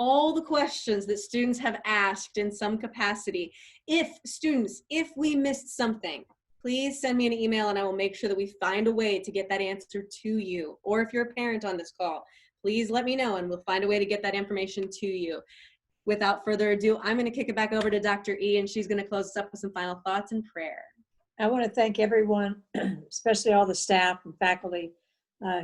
all the questions that students have asked in some capacity. If we missed something, please send me an email and I will make sure that we find a way to get that answer to you. Or if you're a parent on this call, please let me know and we'll find a way to get that information to you. Without further ado, I'm going to kick it back over to Dr. E, and she's going to close us up with some final thoughts and prayer. I want to thank everyone, especially all the staff and faculty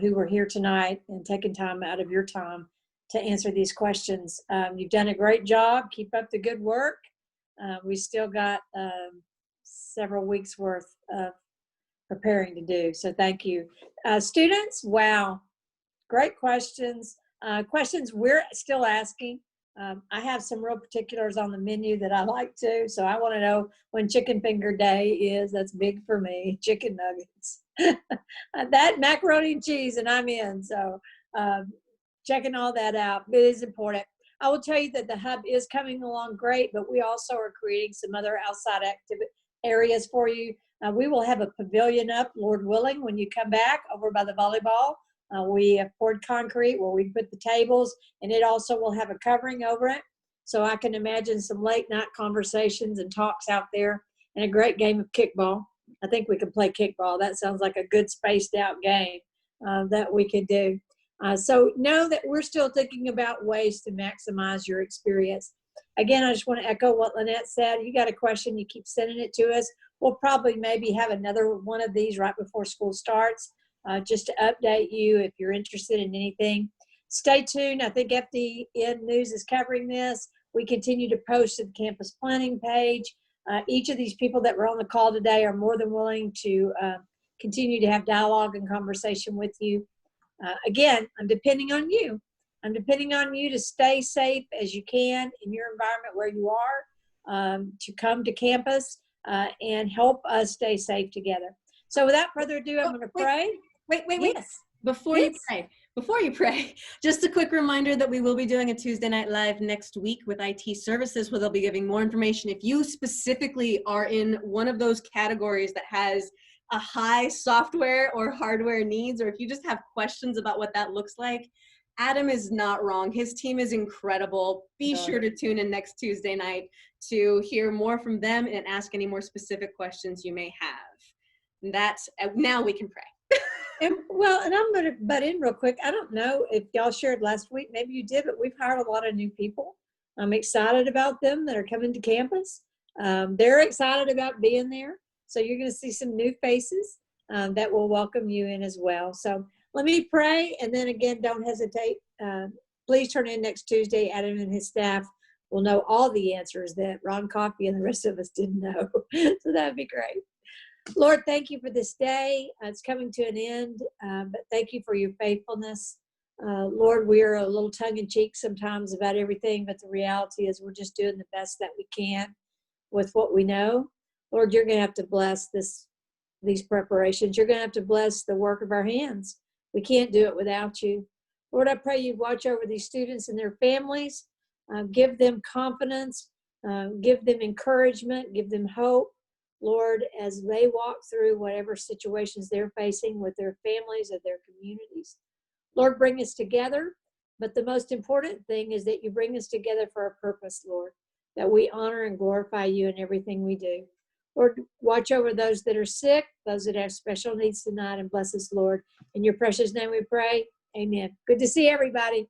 who were here tonight and taking time out of your time to answer these questions. You've done a great job. Keep up the good work. We still got several weeks worth of preparing to do, so thank you. Students, wow, great questions. Questions we're still asking. I have some real particulars on the menu that I like to, so I want to know when chicken finger day is. That's big for me. Chicken nuggets. That macaroni and cheese, and I'm in. So checking all that out. It is important. I will tell you that the hub is coming along great, but we also are creating some other outside activity areas for you. We will have a pavilion up, Lord willing, when you come back over by the volleyball. We have poured concrete where we put the tables, and it also will have a covering over it. So I can imagine some late night conversations and talks out there, and a great game of kickball. I think we can play kickball. That sounds like a good spaced out game that we could do. So know that we're still thinking about ways to maximize your experience. Again, I just want to echo what Lynette said. You got a question, you keep sending it to us. We'll probably maybe have another one of these right before school starts. Just to update you if you're interested in anything. Stay tuned. I think FDN News is covering this. We continue to post to the campus planning page. Each of these people that were on the call today are more than willing to continue to have dialogue and conversation with you. Again, I'm depending on you. I'm depending on you to stay safe as you can in your environment where you are, to come to campus and help us stay safe together. So without further ado, I'm going to pray. Wait. Yes. Before you pray, just a quick reminder that we will be doing a Tuesday Night Live next week with IT Services, where they'll be giving more information. If you specifically are in one of those categories that has a high software or hardware needs, or if you just have questions about what that looks like, Adam is not wrong. His team is incredible. Be sure to tune in next Tuesday night to hear more from them and ask any more specific questions you may have. That's now we can pray. And I'm going to butt in real quick. I don't know if y'all shared last week, maybe you did, but we've hired a lot of new people. I'm excited about them that are coming to campus. They're excited about being there. So you're going to see some new faces that will welcome you in as well. So let me pray. And then again, don't hesitate. Please turn in next Tuesday. Adam and his staff will know all the answers that Ron Coffey and the rest of us didn't know. So that'd be great. Lord, thank you for this day. It's coming to an end, but thank you for your faithfulness. Lord, we are a little tongue-in-cheek sometimes about everything, but the reality is we're just doing the best that we can with what we know. Lord, you're going to have to bless these preparations. You're going to have to bless the work of our hands. We can't do it without you. Lord, I pray you watch over these students and their families. Give them confidence. Give them encouragement. Give them hope. Lord, as they walk through whatever situations they're facing with their families or their communities. Lord, bring us together. But the most important thing is that you bring us together for a purpose, Lord, that we honor and glorify you in everything we do. Lord, watch over those that are sick, those that have special needs tonight, and bless us, Lord. In your precious name we pray. Amen. Good to see everybody.